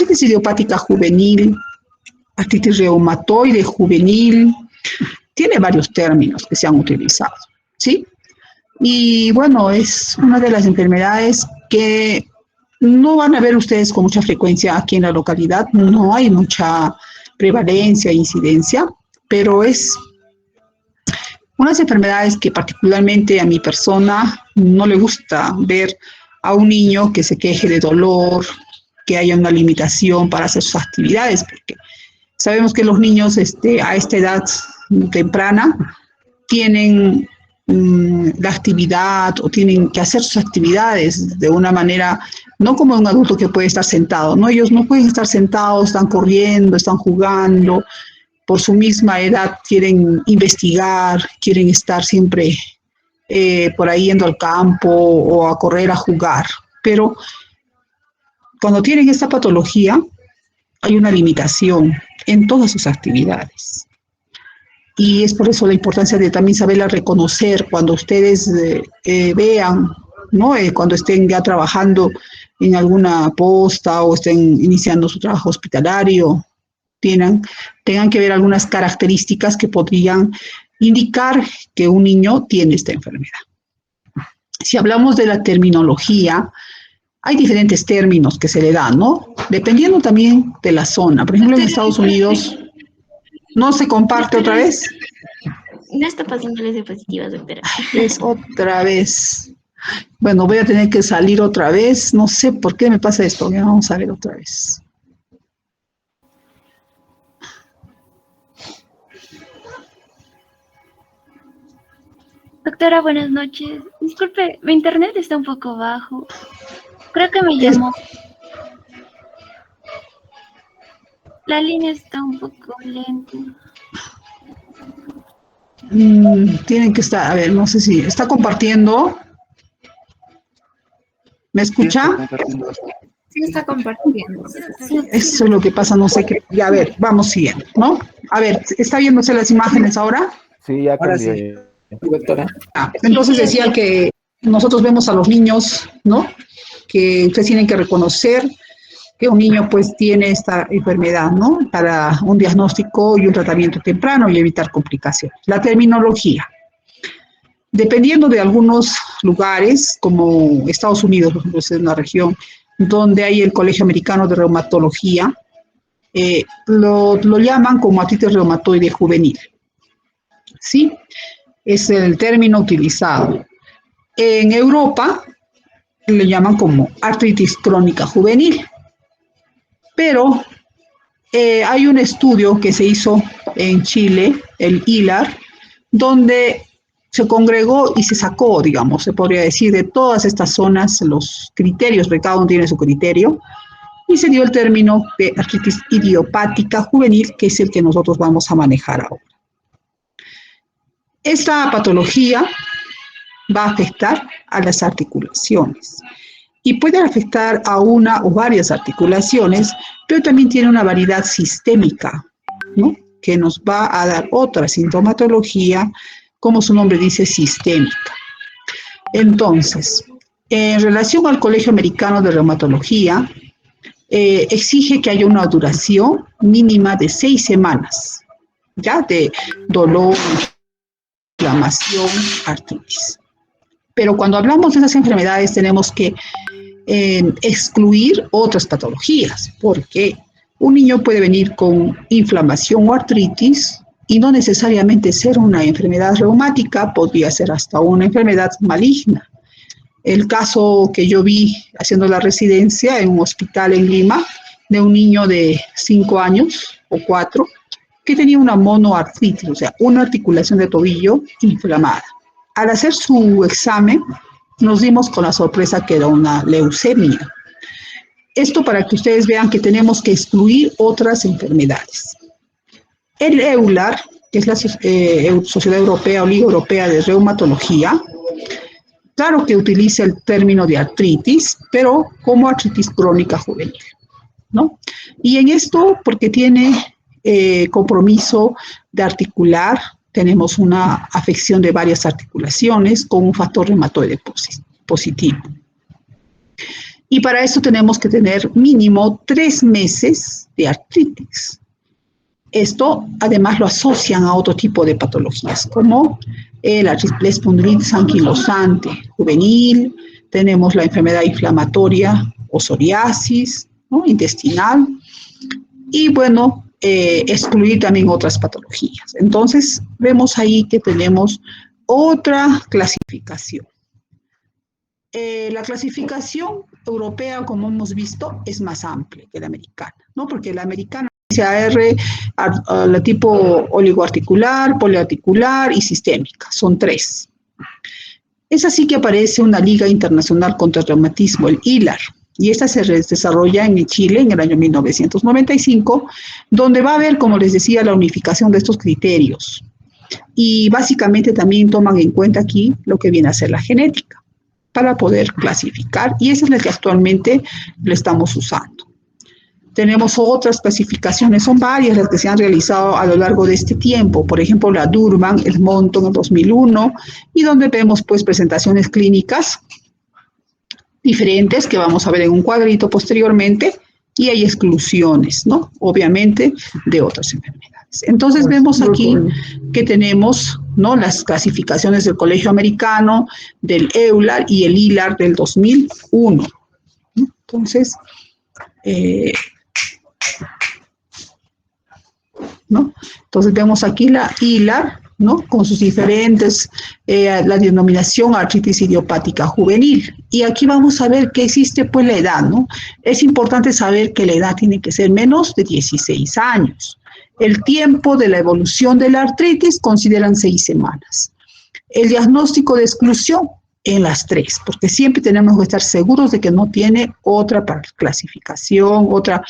artritis idiopática juvenil, artritis reumatoide juvenil, tiene varios términos que se han utilizado, ¿sí? Y bueno, es una de las enfermedades que no van a ver ustedes con mucha frecuencia aquí en la localidad, no hay mucha prevalencia e incidencia, pero es unas enfermedades que particularmente a mi persona no le gusta ver a un niño que se queje de dolor, que haya una limitación para hacer sus actividades, porque sabemos que los niños a esta edad temprana tienen la actividad o tienen que hacer sus actividades de una manera, no como un adulto que puede estar sentado, ¿no? Ellos no pueden estar sentados, están corriendo, están jugando, por su misma edad quieren investigar, quieren estar siempre por ahí yendo al campo o a correr, a jugar. Pero cuando tienen esta patología, hay una limitación en todas sus actividades. Y es por eso la importancia de también saberla reconocer cuando ustedes vean, ¿no? Cuando estén ya trabajando en alguna posta o estén iniciando su trabajo hospitalario, tengan que ver algunas características que podrían indicar que un niño tiene esta enfermedad. Si hablamos de la terminología, hay diferentes términos que se le dan, ¿no? Dependiendo también de la zona. Por ejemplo, en Estados Unidos, ¿no se comparte otra vez? No está pasando las diapositivas, doctora. Es otra vez. Bueno, voy a tener que salir otra vez. No sé por qué me pasa esto. Ya vamos a ver otra vez. Doctora, buenas noches. Disculpe, mi internet está un poco bajo. Creo que me llamó. La línea está un poco lenta. Tienen que estar, a ver, no sé si está compartiendo. ¿Me escucha? Sí, está compartiendo. Eso es lo que pasa, no sé qué. Ya, a ver, vamos siguiendo, ¿no? A ver, ¿está viéndose las imágenes ahora? Sí, ya cambió. Sí, doctora. Entonces decía que nosotros vemos a los niños, ¿no? Que ustedes tienen que reconocer que un niño pues tiene esta enfermedad, ¿no? Para un diagnóstico y un tratamiento temprano y evitar complicaciones. La terminología. Dependiendo de algunos lugares, como Estados Unidos, por ejemplo, es una región donde hay el Colegio Americano de Reumatología, lo llaman como artritis reumatoide juvenil. ¿Sí? Es el término utilizado. En Europa le llaman como artritis crónica juvenil. Pero hay un estudio que se hizo en Chile, el ILAR, donde se congregó y se sacó, digamos, se podría decir, de todas estas zonas los criterios, porque cada uno tiene su criterio, y se dio el término de artritis idiopática juvenil, que es el que nosotros vamos a manejar ahora. Esta patología va a afectar a las articulaciones y puede afectar a una o varias articulaciones, pero también tiene una variedad sistémica, ¿no? Que nos va a dar otra sintomatología, como su nombre dice, sistémica. Entonces, en relación al Colegio Americano de Reumatología, exige que haya una duración mínima de 6 semanas, ya de dolor, inflamación, artritis. Pero cuando hablamos de esas enfermedades tenemos que excluir otras patologías, porque un niño puede venir con inflamación o artritis y no necesariamente ser una enfermedad reumática, podría ser hasta una enfermedad maligna. El caso que yo vi haciendo la residencia en un hospital en Lima, de un niño de 5 años o 4, que tenía una monoartritis, o sea, una articulación de tobillo inflamada. Al hacer su examen, nos dimos con la sorpresa que era una leucemia. Esto para que ustedes vean que tenemos que excluir otras enfermedades. El EULAR, que es la Sociedad Europea o Liga Europea de Reumatología, claro que utiliza el término de artritis, pero como artritis crónica juvenil, ¿no? Y en esto, porque tiene compromiso de articular, tenemos una afección de varias articulaciones con un factor reumatoide positivo. Y para eso tenemos que tener mínimo 3 meses de artritis. Esto además lo asocian a otro tipo de patologías, como la espondilitis anquilosante juvenil, tenemos la enfermedad inflamatoria o psoriasis, ¿no?, intestinal, y bueno, excluir también otras patologías. Entonces, vemos ahí que tenemos otra clasificación. La clasificación europea, como hemos visto, es más amplia que la americana, ¿no? Porque la americana dice la tipo oligoarticular, poliarticular y sistémica, son 3. Es así que aparece una Liga Internacional contra el Reumatismo, el ILAR, y esta se desarrolla en Chile en el año 1995, donde va a haber, como les decía, la unificación de estos criterios. Y básicamente también toman en cuenta aquí lo que viene a ser la genética, para poder clasificar, y esa es la que actualmente le estamos usando. Tenemos otras clasificaciones, son varias las que se han realizado a lo largo de este tiempo, por ejemplo la Durban, el Monton en 2001, y donde vemos pues presentaciones clínicas diferentes que vamos a ver en un cuadrito posteriormente, y hay exclusiones, ¿no? Obviamente de otras enfermedades. Entonces vemos aquí que tenemos, ¿no?, las clasificaciones del Colegio Americano, del EULAR y el ILAR del 2001. Entonces, ¿no? Entonces vemos aquí la ILAR, ¿no?, con sus diferentes, la denominación artritis idiopática juvenil. Y aquí vamos a ver que existe pues la edad, ¿no? Es importante saber que la edad tiene que ser menos de 16 años. El tiempo de la evolución de la artritis consideran 6 semanas. El diagnóstico de exclusión en las 3, porque siempre tenemos que estar seguros de que no tiene otra clasificación, otra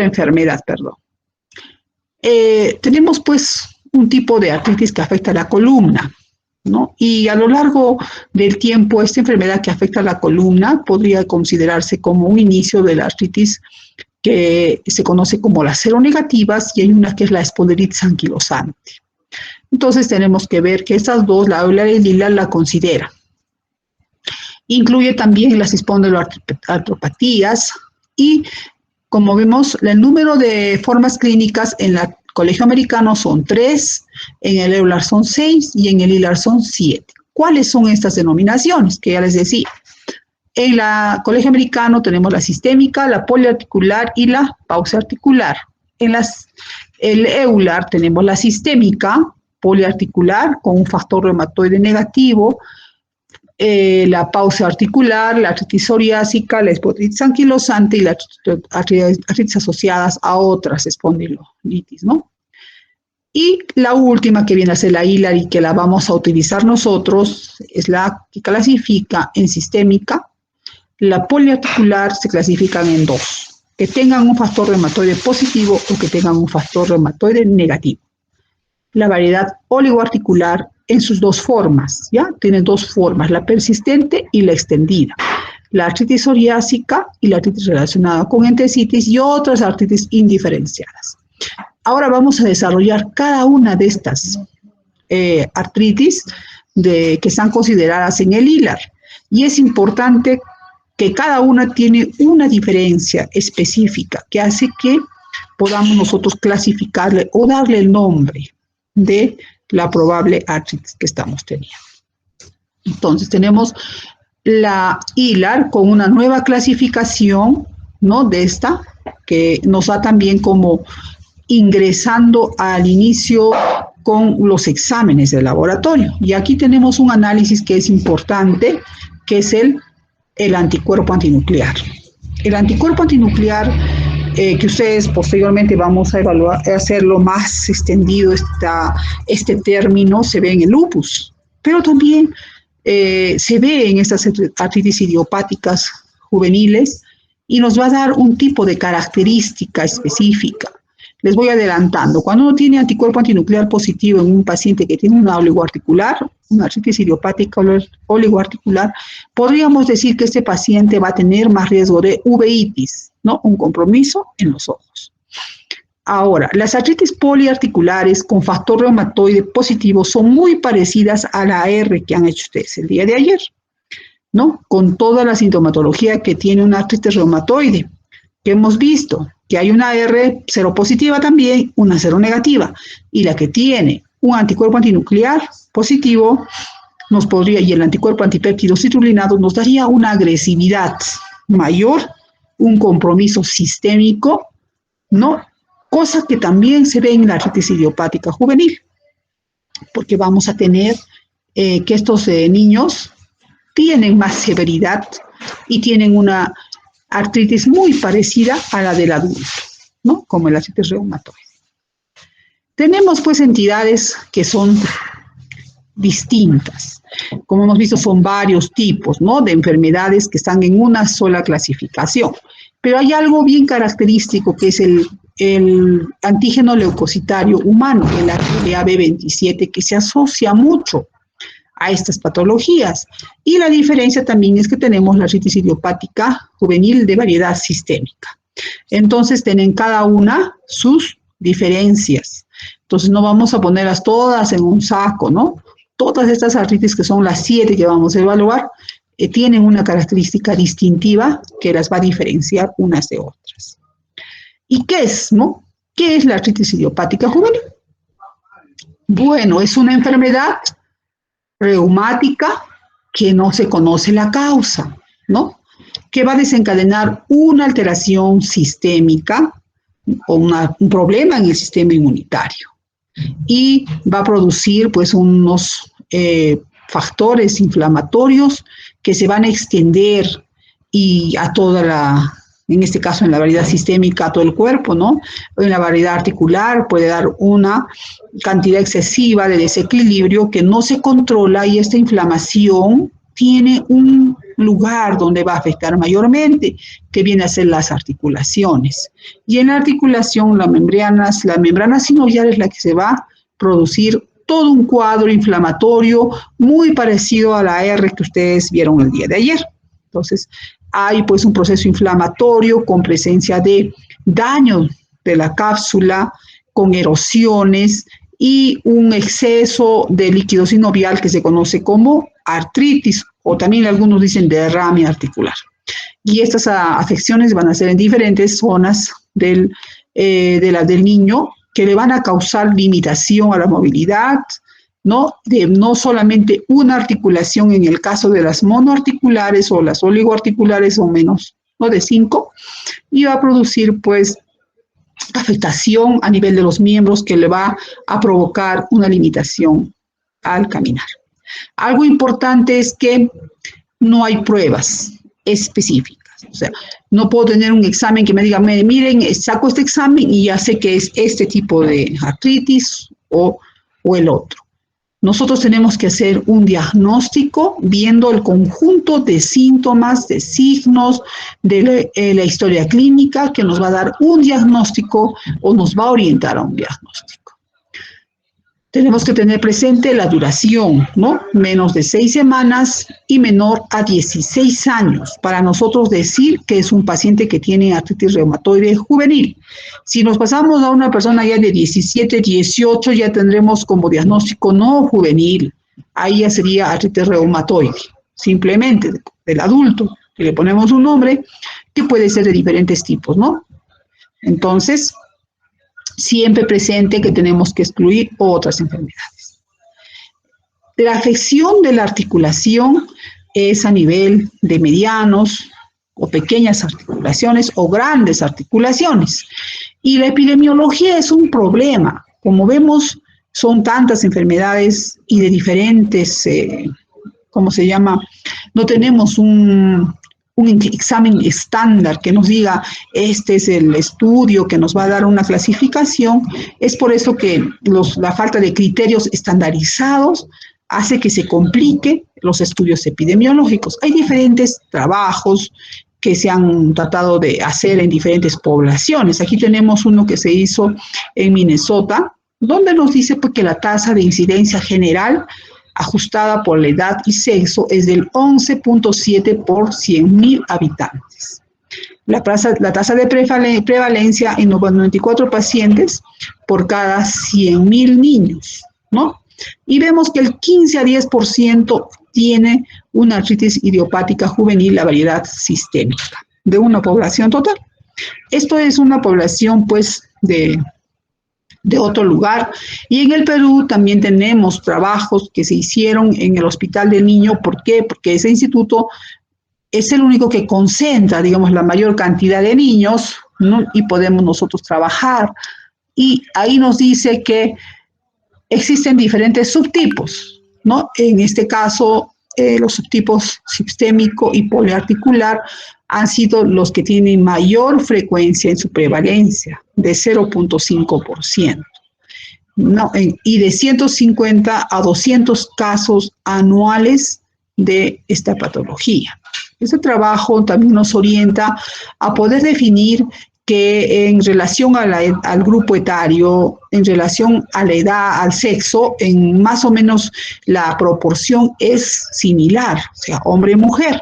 enfermedad, perdón. Tenemos pues un tipo de artritis que afecta a la columna, ¿no? Y a lo largo del tiempo, esta enfermedad que afecta a la columna podría considerarse como un inicio de la artritis que se conoce como las seronegativas, y hay una que es la espondilitis anquilosante. Entonces tenemos que ver que estas dos, la EULAR y el ILAR, la consideran. Incluye también las espondiloartropatías y, como vemos, el número de formas clínicas en el Colegio Americano son 3, en el EULAR son 6 y en el ILAR son 7. ¿Cuáles son estas denominaciones? Que ya les decía. En el Colegio Americano tenemos la sistémica, la poliarticular y la pausearticular. En el EULAR tenemos la sistémica, poliarticular, con un factor reumatoide negativo, la pausearticular, la artritis psoriásica, la espondilitis anquilosante y la artritis asociadas a otras espondilolitis, ¿no? Y la última, que viene a ser la ILAR y que la vamos a utilizar nosotros, es la que clasifica en sistémica. La poliarticular se clasifican en 2, que tengan un factor reumatoide positivo o que tengan un factor reumatoide negativo. La variedad oligoarticular en sus 2 formas, ¿ya? Tiene 2 formas, la persistente y la extendida. La artritis psoriásica y la artritis relacionada con entesitis y otras artritis indiferenciadas. Ahora vamos a desarrollar cada una de estas artritis que están consideradas en el ILAR. Y es importante que cada una tiene una diferencia específica que hace que podamos nosotros clasificarle o darle el nombre de la probable artritis que estamos teniendo. Entonces tenemos la ILAR con una nueva clasificación, ¿no?, de esta, que nos da también como ingresando al inicio con los exámenes de laboratorio. Y aquí tenemos un análisis que es importante, que es el anticuerpo antinuclear. El anticuerpo antinuclear, que ustedes posteriormente vamos a evaluar, a hacerlo más extendido, este término se ve en el lupus, pero también se ve en estas artritis idiopáticas juveniles y nos va a dar un tipo de característica específica. Les voy adelantando. Cuando uno tiene anticuerpo antinuclear positivo en un paciente que tiene una oligoarticular, una artritis idiopática oligoarticular, podríamos decir que este paciente va a tener más riesgo de uveitis, ¿no?, un compromiso en los ojos. Ahora, las artritis poliarticulares con factor reumatoide positivo son muy parecidas a la AR que han hecho ustedes el día de ayer. ¿no? Con toda la sintomatología que tiene una artritis reumatoide, que hemos visto que hay una R seropositiva también, una seronegativa, y la que tiene un anticuerpo antinuclear positivo nos podría, y el anticuerpo antipéptido citrulinado nos daría una agresividad mayor, un compromiso sistémico, ¿no? Cosa que también se ve en la artritis idiopática juvenil, porque vamos a tener que estos niños tienen más severidad y tienen una artritis muy parecida a la del adulto, ¿no? Como el artritis reumatoide. Tenemos pues entidades que son distintas. Como hemos visto, son varios tipos, ¿no?, de enfermedades que están en una sola clasificación. Pero hay algo bien característico que es el antígeno leucocitario humano, el HLA-B27, que se asocia mucho a estas patologías. Y la diferencia también es que tenemos la artritis idiopática juvenil de variedad sistémica. Entonces, tienen cada una sus diferencias. Entonces, no vamos a ponerlas todas en un saco, ¿no? Todas estas artritis, que son las 7 que vamos a evaluar, tienen una característica distintiva que las va a diferenciar unas de otras. ¿Y qué es, no? ¿Qué es la artritis idiopática juvenil? Bueno, es una enfermedad reumática que no se conoce la causa, ¿no? Que va a desencadenar una alteración sistémica o un problema en el sistema inmunitario. Y va a producir pues unos factores inflamatorios que se van a extender y a toda la, en este caso en la variedad sistémica, a todo el cuerpo, ¿no? En la variedad articular puede dar una cantidad excesiva de desequilibrio que no se controla, y esta inflamación tiene un lugar donde va a afectar mayormente, que viene a ser las articulaciones. Y en la articulación, la membrana sinovial es la que se va a producir todo un cuadro inflamatorio muy parecido a la R que ustedes vieron el día de ayer. Entonces, hay pues un proceso inflamatorio con presencia de daño de la cápsula, con erosiones y un exceso de líquido sinovial que se conoce como artritis, o también algunos dicen derrame articular. Y estas afecciones van a ser en diferentes zonas del niño, que le van a causar limitación a la movilidad, ¿no? De no solamente una articulación, en el caso de las monoarticulares o las oligoarticulares, o menos, ¿no?, de 5, y va a producir pues afectación a nivel de los miembros que le va a provocar una limitación al caminar. Algo importante es que no hay pruebas específicas. O sea, no puedo tener un examen que me diga, miren, saco este examen y ya sé que es este tipo de artritis o el otro. Nosotros tenemos que hacer un diagnóstico viendo el conjunto de síntomas, de signos, de la historia clínica, que nos va a dar un diagnóstico o nos va a orientar a un diagnóstico. Tenemos que tener presente la duración, ¿no? Menos de 6 semanas y menor a 16 años, para nosotros decir que es un paciente que tiene artritis reumatoide juvenil. Si nos pasamos a una persona ya de 17, 18, ya tendremos como diagnóstico no juvenil. Ahí ya sería artritis reumatoide, simplemente del adulto, que le ponemos un nombre que puede ser de diferentes tipos, ¿no? Entonces, siempre presente que tenemos que excluir otras enfermedades. La afección de la articulación es a nivel de medianos o pequeñas articulaciones o grandes articulaciones. Y la epidemiología es un problema. Como vemos, son tantas enfermedades y de diferentes, ¿cómo se llama? No tenemos un examen estándar que nos diga, este es el estudio que nos va a dar una clasificación. Es por eso que la falta de criterios estandarizados hace que se complique los estudios epidemiológicos. Hay diferentes trabajos que se han tratado de hacer en diferentes poblaciones. Aquí tenemos uno que se hizo en Minnesota, donde nos dice pues, que la tasa de incidencia general ajustada por la edad y sexo es del 11.7 por 100.000 habitantes. La tasa de prevalencia en 94 pacientes por cada 100.000 niños, ¿no? Y vemos que el 15 a 10% tiene una artritis idiopática juvenil, la variedad sistémica, de una población total. Esto es una población, pues, de otro lugar. Y en el Perú también tenemos trabajos que se hicieron en el Hospital del Niño. ¿Por qué? Porque ese instituto es el único que concentra, digamos, la mayor cantidad de niños, ¿no? Y podemos nosotros trabajar. Y ahí nos dice que existen diferentes subtipos, ¿no? En este caso, los subtipos sistémico y poliarticular han sido los que tienen mayor frecuencia en su prevalencia, de 0.5%, ¿no? Y de 150 a 200 casos anuales de esta patología. Este trabajo también nos orienta a poder definir que en relación al grupo etario, en relación a la edad, al sexo, en más o menos la proporción es similar, o sea, hombre y mujer.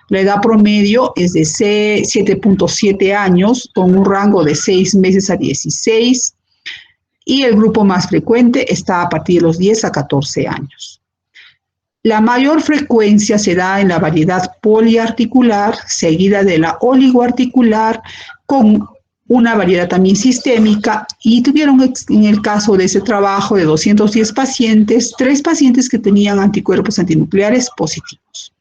La edad promedio es de 7.7 años, con un rango de 6 meses a 16, y el grupo más frecuente está a partir de los 10 a 14 años. La mayor frecuencia se da en la variedad poliarticular, seguida de la oligoarticular, con una variedad también sistémica, y tuvieron en el caso de ese trabajo de 210 pacientes, 3 pacientes que tenían anticuerpos antinucleares positivos.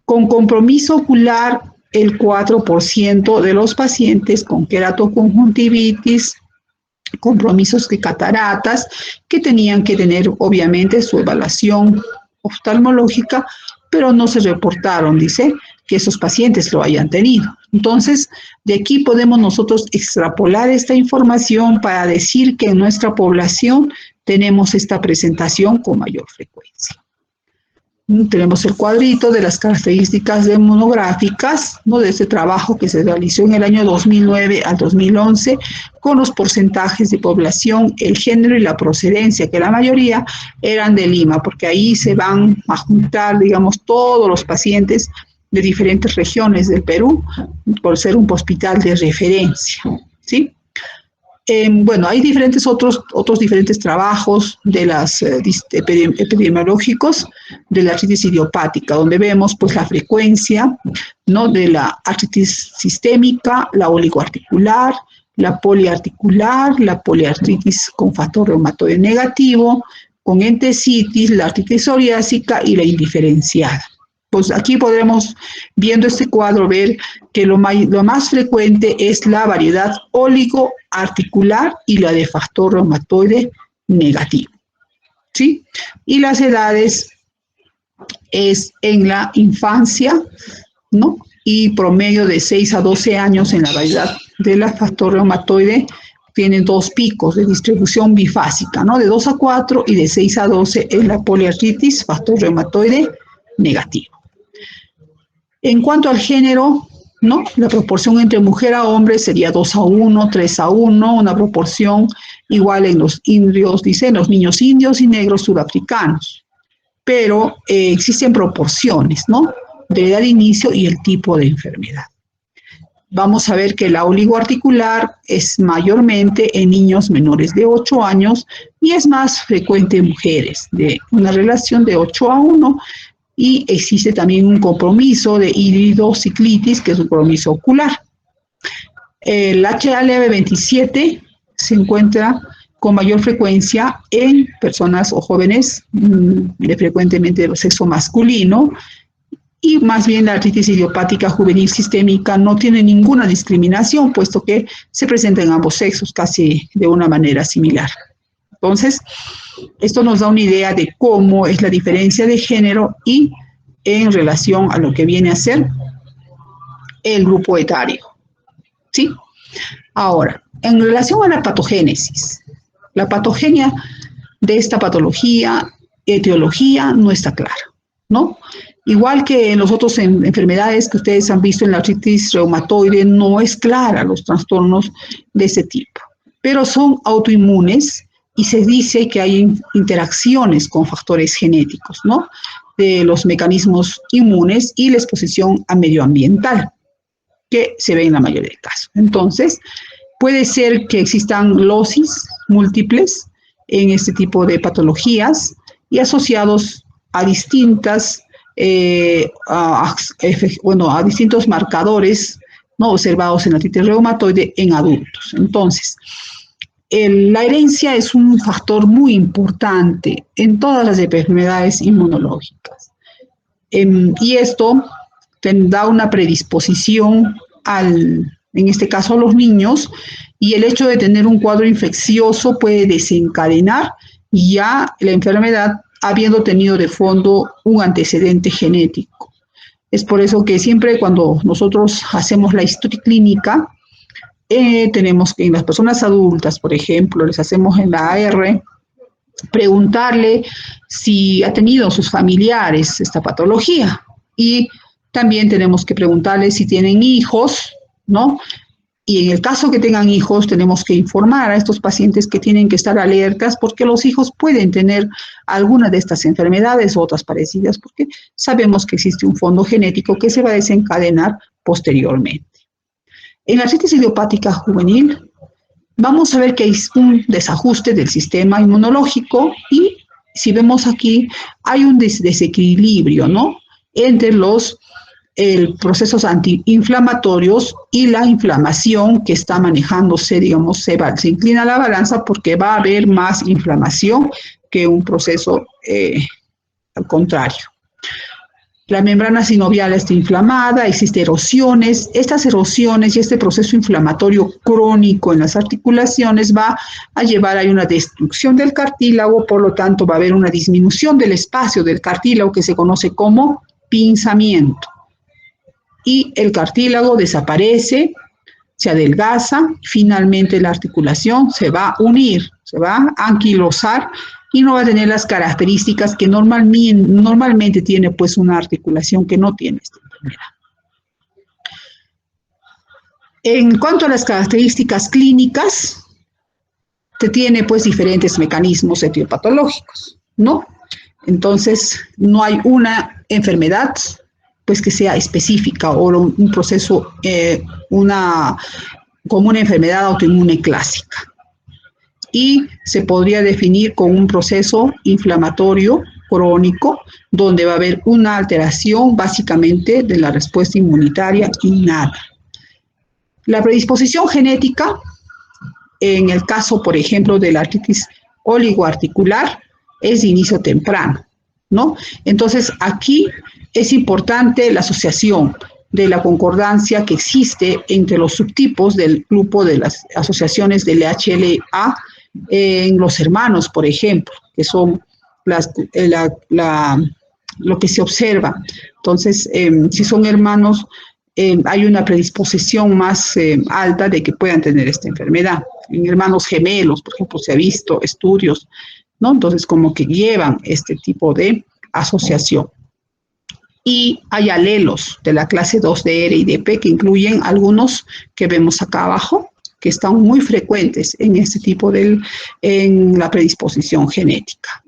Con compromiso ocular, el 4% de los pacientes con queratoconjuntivitis, compromisos de cataratas, que tenían que tener obviamente su evaluación oftalmológica, pero no se reportaron, dice, que esos pacientes lo hayan tenido. Entonces, de aquí podemos nosotros extrapolar esta información para decir que en nuestra población tenemos esta presentación con mayor frecuencia. Tenemos el cuadrito de las características demográficas, ¿no?, de este trabajo que se realizó en el año 2009 al 2011, con los porcentajes de población, el género y la procedencia, que la mayoría eran de Lima, porque ahí se van a juntar, digamos, todos los pacientes de diferentes regiones del Perú, por ser un hospital de referencia, ¿sí? Bueno, hay diferentes otros diferentes trabajos de las epidemiológicos de la artritis idiopática, donde vemos pues la frecuencia, ¿no?, de la artritis sistémica, la oligoarticular, la poliartritis con factor reumatoide negativo, con entesitis, la artritis psoriásica y la indiferenciada. Pues aquí podremos, viendo este cuadro, ver que lo más frecuente es la variedad oligoarticular y la de factor reumatoide negativo, ¿sí? Y las edades es en la infancia, ¿no? Y promedio de 6 a 12 años en la variedad de la factor reumatoide. Tienen 2 picos de distribución bifásica, ¿no? De 2 a 4 y de 6 a 12 en la poliartritis factor reumatoide negativo. En cuanto al género, ¿no?, la proporción entre mujer a hombre sería 2 a 1, 3 a 1, una proporción igual en los indios, dicen los niños indios y negros sudafricanos. Pero existen proporciones, ¿no?, de edad de inicio y el tipo de enfermedad. Vamos a ver que la oligoarticular es mayormente en niños menores de 8 años y es más frecuente en mujeres, de una relación de 8 a 1, y existe también un compromiso de iridociclitis, que es un compromiso ocular. El HLA-27 se encuentra con mayor frecuencia en personas o jóvenes, frecuentemente de sexo masculino, y más bien la artritis idiopática juvenil sistémica no tiene ninguna discriminación, puesto que se presenta en ambos sexos casi de una manera similar. Entonces, esto nos da una idea de cómo es la diferencia de género y en relación a lo que viene a ser el grupo etario, ¿sí? Ahora, en relación a la patogénesis, la patogenia de esta patología, etiología, no está clara, ¿no? Igual que en las otras enfermedades que ustedes han visto en la artritis reumatoide, no es clara los trastornos de ese tipo, pero son autoinmunes. Y se dice que hay interacciones con factores genéticos, ¿no?, de los mecanismos inmunes y la exposición a medioambiental, que se ve en la mayoría de casos. Entonces, puede ser que existan losis múltiples en este tipo de patologías y asociados a distintas, a distintos marcadores, ¿no?, observados en la artritis reumatoide en adultos. Entonces, la herencia es un factor muy importante en todas las enfermedades inmunológicas. Y esto da una predisposición en este caso a los niños, y el hecho de tener un cuadro infeccioso puede desencadenar ya la enfermedad habiendo tenido de fondo un antecedente genético. Es por eso que siempre cuando nosotros hacemos la historia clínica, tenemos que en las personas adultas, por ejemplo, les hacemos en la AR, preguntarle si ha tenido sus familiares esta patología. Y también tenemos que preguntarle si tienen hijos, ¿no? Y en el caso que tengan hijos, tenemos que informar a estos pacientes que tienen que estar alertas porque los hijos pueden tener alguna de estas enfermedades u otras parecidas, porque sabemos que existe un fondo genético que se va a desencadenar posteriormente. En la artritis idiopática juvenil, vamos a ver que hay un desajuste del sistema inmunológico y si vemos aquí, hay un desequilibrio, ¿no?, entre los procesos antiinflamatorios y la inflamación que está manejándose, digamos, se inclina la balanza porque va a haber más inflamación que un proceso al contrario. La membrana sinovial está inflamada, existen erosiones. Estas erosiones y este proceso inflamatorio crónico en las articulaciones va a llevar a una destrucción del cartílago, por lo tanto va a haber una disminución del espacio del cartílago que se conoce como pinzamiento. Y el cartílago desaparece, se adelgaza, finalmente la articulación se va a unir, se va a anquilosar y no va a tener las características que normalmente tiene pues una articulación que no tiene esta enfermedad. En cuanto a las características clínicas, se tiene pues diferentes mecanismos etiopatológicos, ¿no? Entonces, no hay una enfermedad pues que sea específica o un proceso, como una enfermedad autoinmune clásica. Y se podría definir con un proceso inflamatorio crónico, donde va a haber una alteración básicamente de la respuesta inmunitaria innata. La predisposición genética, en el caso, por ejemplo, de la artritis oligoarticular, es de inicio temprano, ¿no? Entonces, aquí es importante la asociación de la concordancia que existe entre los subtipos del grupo de las asociaciones del HLA en los hermanos, por ejemplo, que son lo que se observa. Entonces, si son hermanos, hay una predisposición más alta de que puedan tener esta enfermedad. En hermanos gemelos, por ejemplo, se ha visto estudios, ¿no? Entonces, como que llevan este tipo de asociación. Y hay alelos de la clase 2 de R y de P que incluyen algunos que vemos acá abajo, que están muy frecuentes en este tipo en la predisposición genética.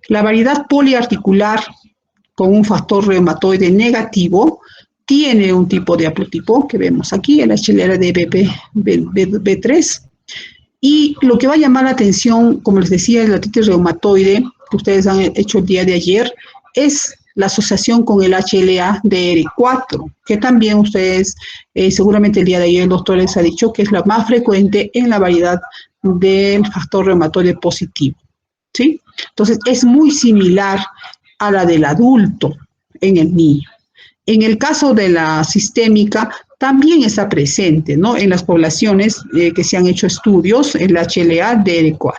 La variedad poliarticular con un factor reumatoide negativo tiene un tipo de haplotipo que vemos aquí, el HLA-DBP-B3. Y lo que va a llamar la atención, como les decía, en la artritis reumatoide, que ustedes han hecho el día de ayer, es la asociación con el HLA-DR4, que también ustedes, seguramente el día de ayer el doctor les ha dicho que es la más frecuente en la variedad del factor reumatoide positivo, ¿sí? Entonces, es muy similar a la del adulto en el niño. En el caso de la sistémica, también está presente, ¿no?, en las poblaciones que se han hecho estudios, el HLA-DR4.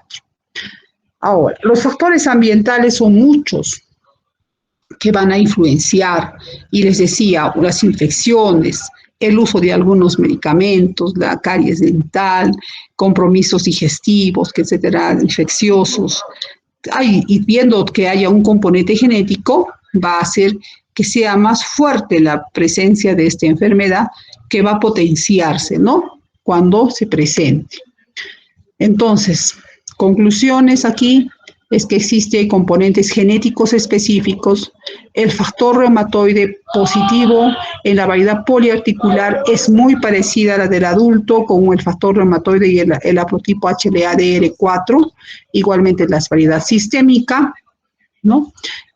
Ahora, los factores ambientales son muchos que van a influenciar, y les decía, las infecciones, el uso de algunos medicamentos, la caries dental, compromisos digestivos, etcétera, infecciosos. Y viendo que haya un componente genético, va a hacer que sea más fuerte la presencia de esta enfermedad, que va a potenciarse, ¿no?, cuando se presente. Entonces, conclusiones aquí es que existen componentes genéticos específicos. El factor reumatoide positivo en la variedad poliarticular es muy parecida a la del adulto, con el factor reumatoide y el haplotipo HLA-DR4, igualmente la variedad sistémica, ¿no?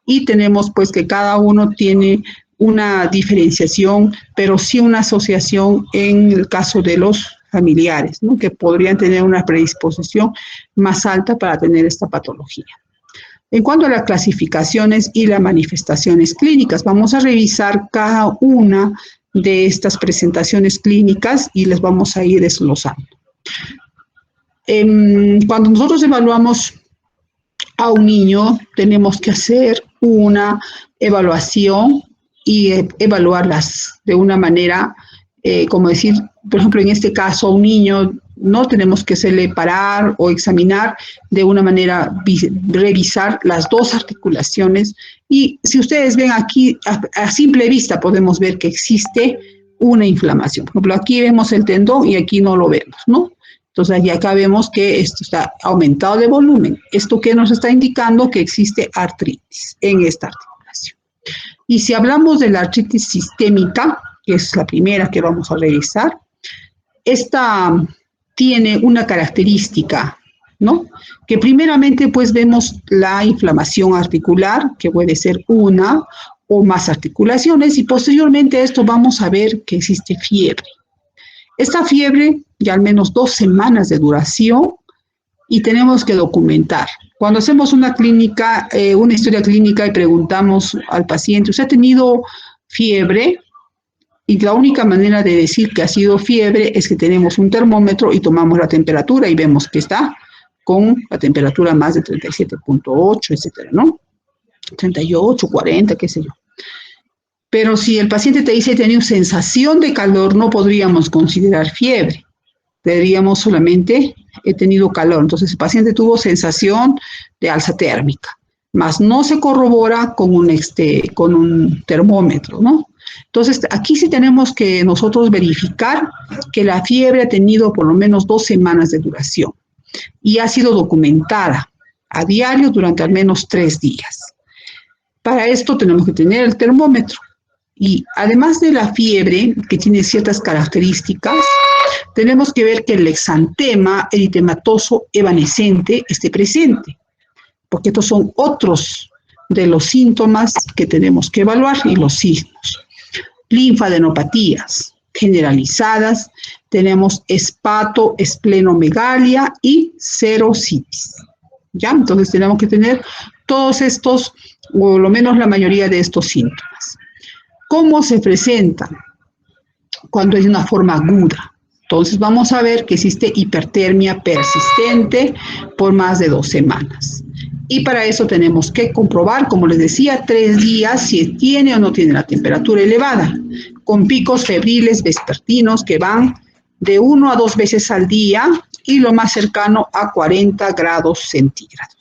y tenemos pues que cada uno tiene una diferenciación, pero sí una asociación en el caso de los familiares, ¿no? Que podrían tener una predisposición más alta para tener esta patología. En cuanto a las clasificaciones y las manifestaciones clínicas, vamos a revisar cada una de estas presentaciones clínicas y les vamos a ir desglosando. Cuando nosotros evaluamos a un niño, tenemos que hacer una evaluación y evaluarlas de una manera, como decir, por ejemplo, en este caso, a un niño no tenemos que hacerle parar o examinar de una manera, revisar las dos articulaciones. Y si ustedes ven aquí, a simple vista podemos ver que existe una inflamación. Por ejemplo, aquí vemos el tendón y aquí no lo vemos, ¿no? Entonces, ya acá vemos que esto está aumentado de volumen. ¿Esto qué nos está indicando? Que existe artritis en esta articulación. Y si hablamos de la artritis sistémica, que es la primera que vamos a revisar, esta tiene una característica, ¿no? Que primeramente pues vemos la inflamación articular, que puede ser una o más articulaciones, y posteriormente a esto vamos a ver que existe fiebre. Esta fiebre, ya al menos 2 semanas de duración, y tenemos que documentar. Cuando hacemos una clínica, una historia clínica y preguntamos al paciente, ¿usted ha tenido fiebre? Y la única manera de decir que ha sido fiebre es que tenemos un termómetro y tomamos la temperatura y vemos que está con la temperatura más de 37.8, etcétera, ¿no? 38, 40, qué sé yo. Pero si el paciente te dice que tiene sensación de calor, no podríamos considerar fiebre. Diríamos solamente he tenido calor. Entonces el paciente tuvo sensación de alza térmica, mas no se corrobora con un termómetro, ¿no? Entonces aquí sí tenemos que nosotros verificar que la fiebre ha tenido por lo menos 2 semanas de duración y ha sido documentada a diario durante al menos 3 días. Para esto tenemos que tener el termómetro. Y además de la fiebre, que tiene ciertas características, tenemos que ver que el exantema eritematoso evanescente esté presente, porque estos son otros de los síntomas que tenemos que evaluar y los signos. Linfadenopatías generalizadas, tenemos hepatoesplenomegalia y serositis. ¿Ya? Entonces tenemos que tener todos estos, o lo menos la mayoría de estos síntomas. ¿Cómo se presentan? Cuando es de una forma aguda. Entonces vamos a ver que existe hipertermia persistente por más de 2 semanas. Y para eso tenemos que comprobar, como les decía, 3 días si tiene o no tiene la temperatura elevada, con picos febriles vespertinos que van de 1 a 2 veces al día y lo más cercano a 40 grados centígrados.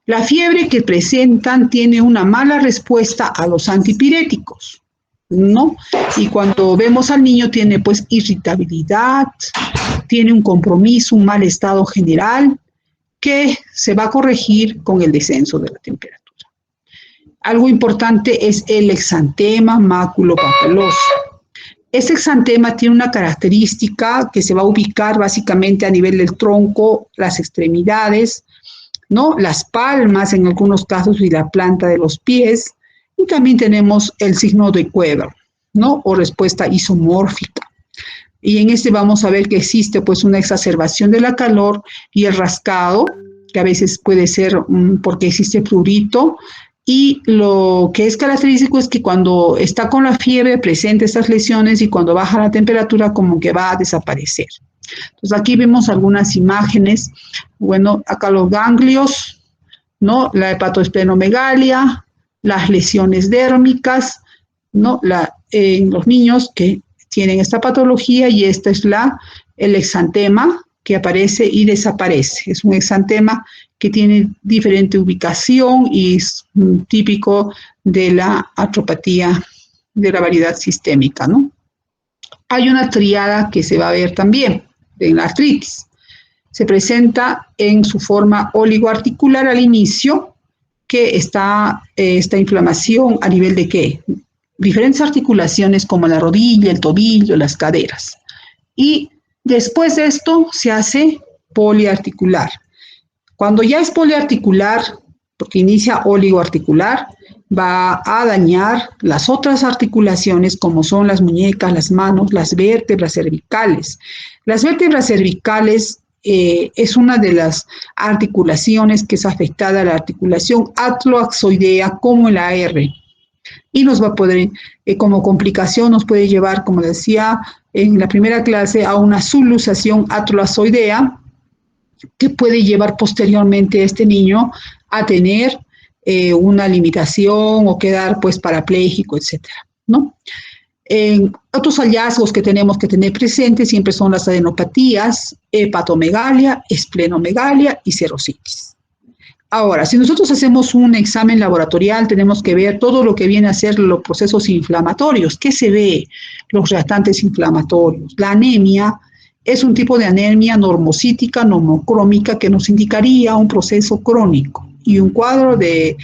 La fiebre que presentan tiene una mala respuesta a los antipiréticos, ¿no? Y cuando vemos al niño tiene pues irritabilidad, tiene un compromiso, un mal estado general que se va a corregir con el descenso de la temperatura. Algo importante es el exantema maculopapuloso. Este exantema tiene una característica que se va a ubicar básicamente a nivel del tronco, las extremidades, ¿no? Las palmas en algunos casos y la planta de los pies, y también tenemos el signo de Weber, ¿no? O respuesta isomórfica. Y en este vamos a ver que existe pues una exacerbación de la calor y el rascado, que a veces puede ser porque existe prurito, y lo que es característico es que cuando está con la fiebre presenta estas lesiones y cuando baja la temperatura como que va a desaparecer. Entonces aquí vemos algunas imágenes, bueno, acá los ganglios, ¿no? La hepatoesplenomegalia, las lesiones dérmicas, ¿no? En los niños que tienen esta patología, y esta es el exantema que aparece y desaparece. Es un exantema que tiene diferente ubicación y es típico de la artropatía de la variedad sistémica, ¿no? Hay una triada que se va a ver también en la artritis. Se presenta en su forma oligoarticular al inicio, que está esta inflamación a nivel de ¿qué? Diferentes articulaciones como la rodilla, el tobillo, las caderas. Y después de esto se hace poliarticular. Cuando ya es poliarticular, porque inicia oligoarticular, va a dañar las otras articulaciones como son las muñecas, las manos, las vértebras cervicales. Las vértebras cervicales es una de las articulaciones que es afectada a la articulación atloaxoidea como en la R. Y nos va a poder, como complicación, nos puede llevar, como decía en la primera clase, a una subluxación atloaxoidea que puede llevar posteriormente a este niño a tener una limitación o quedar pues parapléjico, etcétera, ¿no? Otros hallazgos que tenemos que tener presentes siempre son las adenopatías, hepatomegalia, esplenomegalia y serositis. Ahora, si nosotros hacemos un examen laboratorial, tenemos que ver todo lo que viene a ser los procesos inflamatorios. ¿Qué se ve? Los reactantes inflamatorios. La anemia es un tipo de anemia normocítica, normocrómica, que nos indicaría un proceso crónico y un cuadro de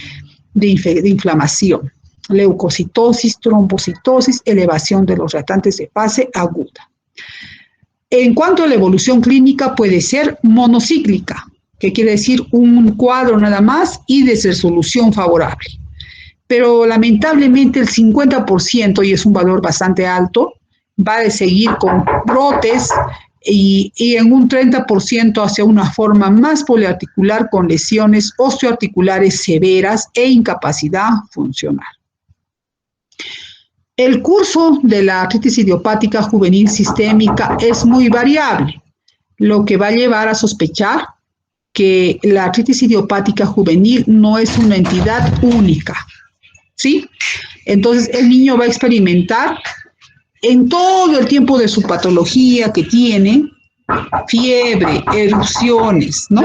inflamación. Leucocitosis, trombocitosis, elevación de los reactantes de fase aguda. En cuanto a la evolución clínica, puede ser monocíclica, que quiere decir un cuadro nada más y de resolución favorable. Pero lamentablemente el 50%, y es un valor bastante alto, va a seguir con brotes y en un 30% hacia una forma más poliarticular con lesiones osteoarticulares severas e incapacidad funcional. El curso de la artritis idiopática juvenil sistémica es muy variable, lo que va a llevar a sospechar que la artritis idiopática juvenil no es una entidad única, ¿sí? Entonces, el niño va a experimentar en todo el tiempo de su patología que tiene, fiebre, erupciones, ¿no?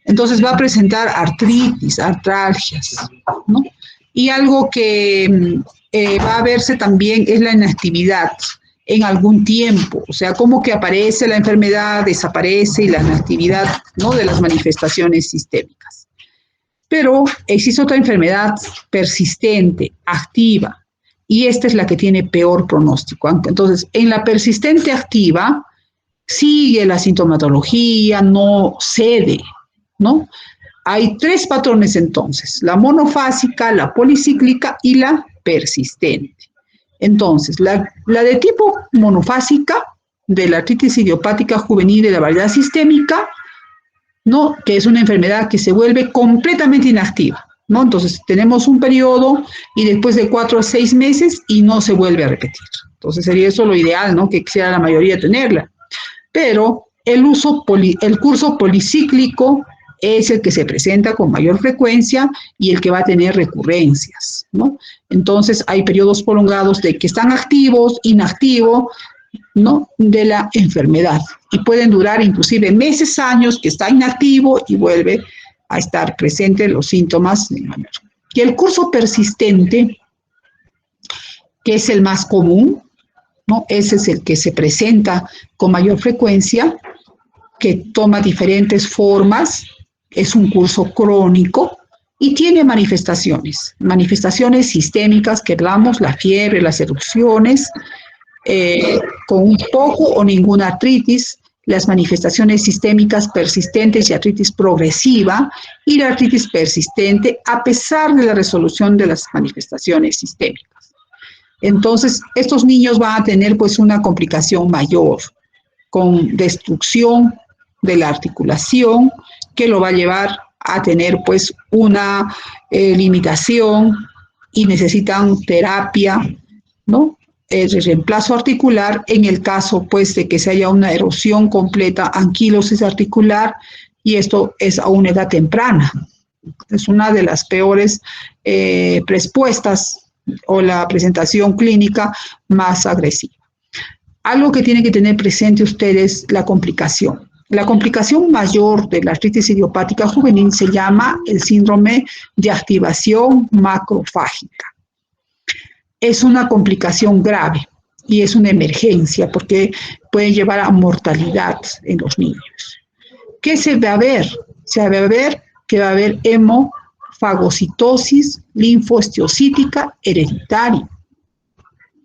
Entonces va a presentar artritis, artralgias, ¿no? Y algo que va a verse también es la inactividad en algún tiempo, o sea, como que aparece la enfermedad, desaparece y la inactividad, ¿no?, de las manifestaciones sistémicas. Pero existe otra enfermedad persistente, activa, y esta es la que tiene peor pronóstico. Entonces, en la persistente activa, sigue la sintomatología, no cede, ¿no? Hay tres patrones entonces, la monofásica, la policíclica y la persistente. Entonces, la de tipo monofásica, de la artritis idiopática juvenil de la variedad sistémica, ¿no?, que es una enfermedad que se vuelve completamente inactiva, ¿no? Entonces, tenemos un periodo y después de 4 a 6 meses y no se vuelve a repetir. Entonces, sería eso lo ideal, ¿no?, que quisiera la mayoría tenerla. Pero el curso policíclico es el que se presenta con mayor frecuencia y el que va a tener recurrencias, ¿no? Entonces, hay periodos prolongados de que están activos, inactivos, ¿no?, de la enfermedad. Y pueden durar inclusive meses, años, que está inactivo y vuelve a estar presente los síntomas. Y el curso persistente, que es el más común, ¿no?, ese es el que se presenta con mayor frecuencia, que toma diferentes formas, es un curso crónico y tiene manifestaciones sistémicas que hablamos, la fiebre, las erupciones, con un poco o ninguna artritis, las manifestaciones sistémicas persistentes y artritis progresiva y la artritis persistente a pesar de la resolución de las manifestaciones sistémicas. Entonces, estos niños van a tener pues una complicación mayor con destrucción de la articulación que lo va a llevar a tener pues una limitación y necesitan terapia, ¿no?, de reemplazo articular en el caso pues de que se haya una erosión completa, anquilosis articular, y esto es a una edad temprana. Es una de las peores respuestas o la presentación clínica más agresiva. Algo que tienen que tener presente ustedes, la complicación. La complicación mayor de la artritis idiopática juvenil se llama el síndrome de activación macrofágica. Es una complicación grave y es una emergencia porque puede llevar a mortalidad en los niños. ¿Qué se va a ver? Se va a ver que va a haber hemofagocitosis linfoesteocítica hereditaria.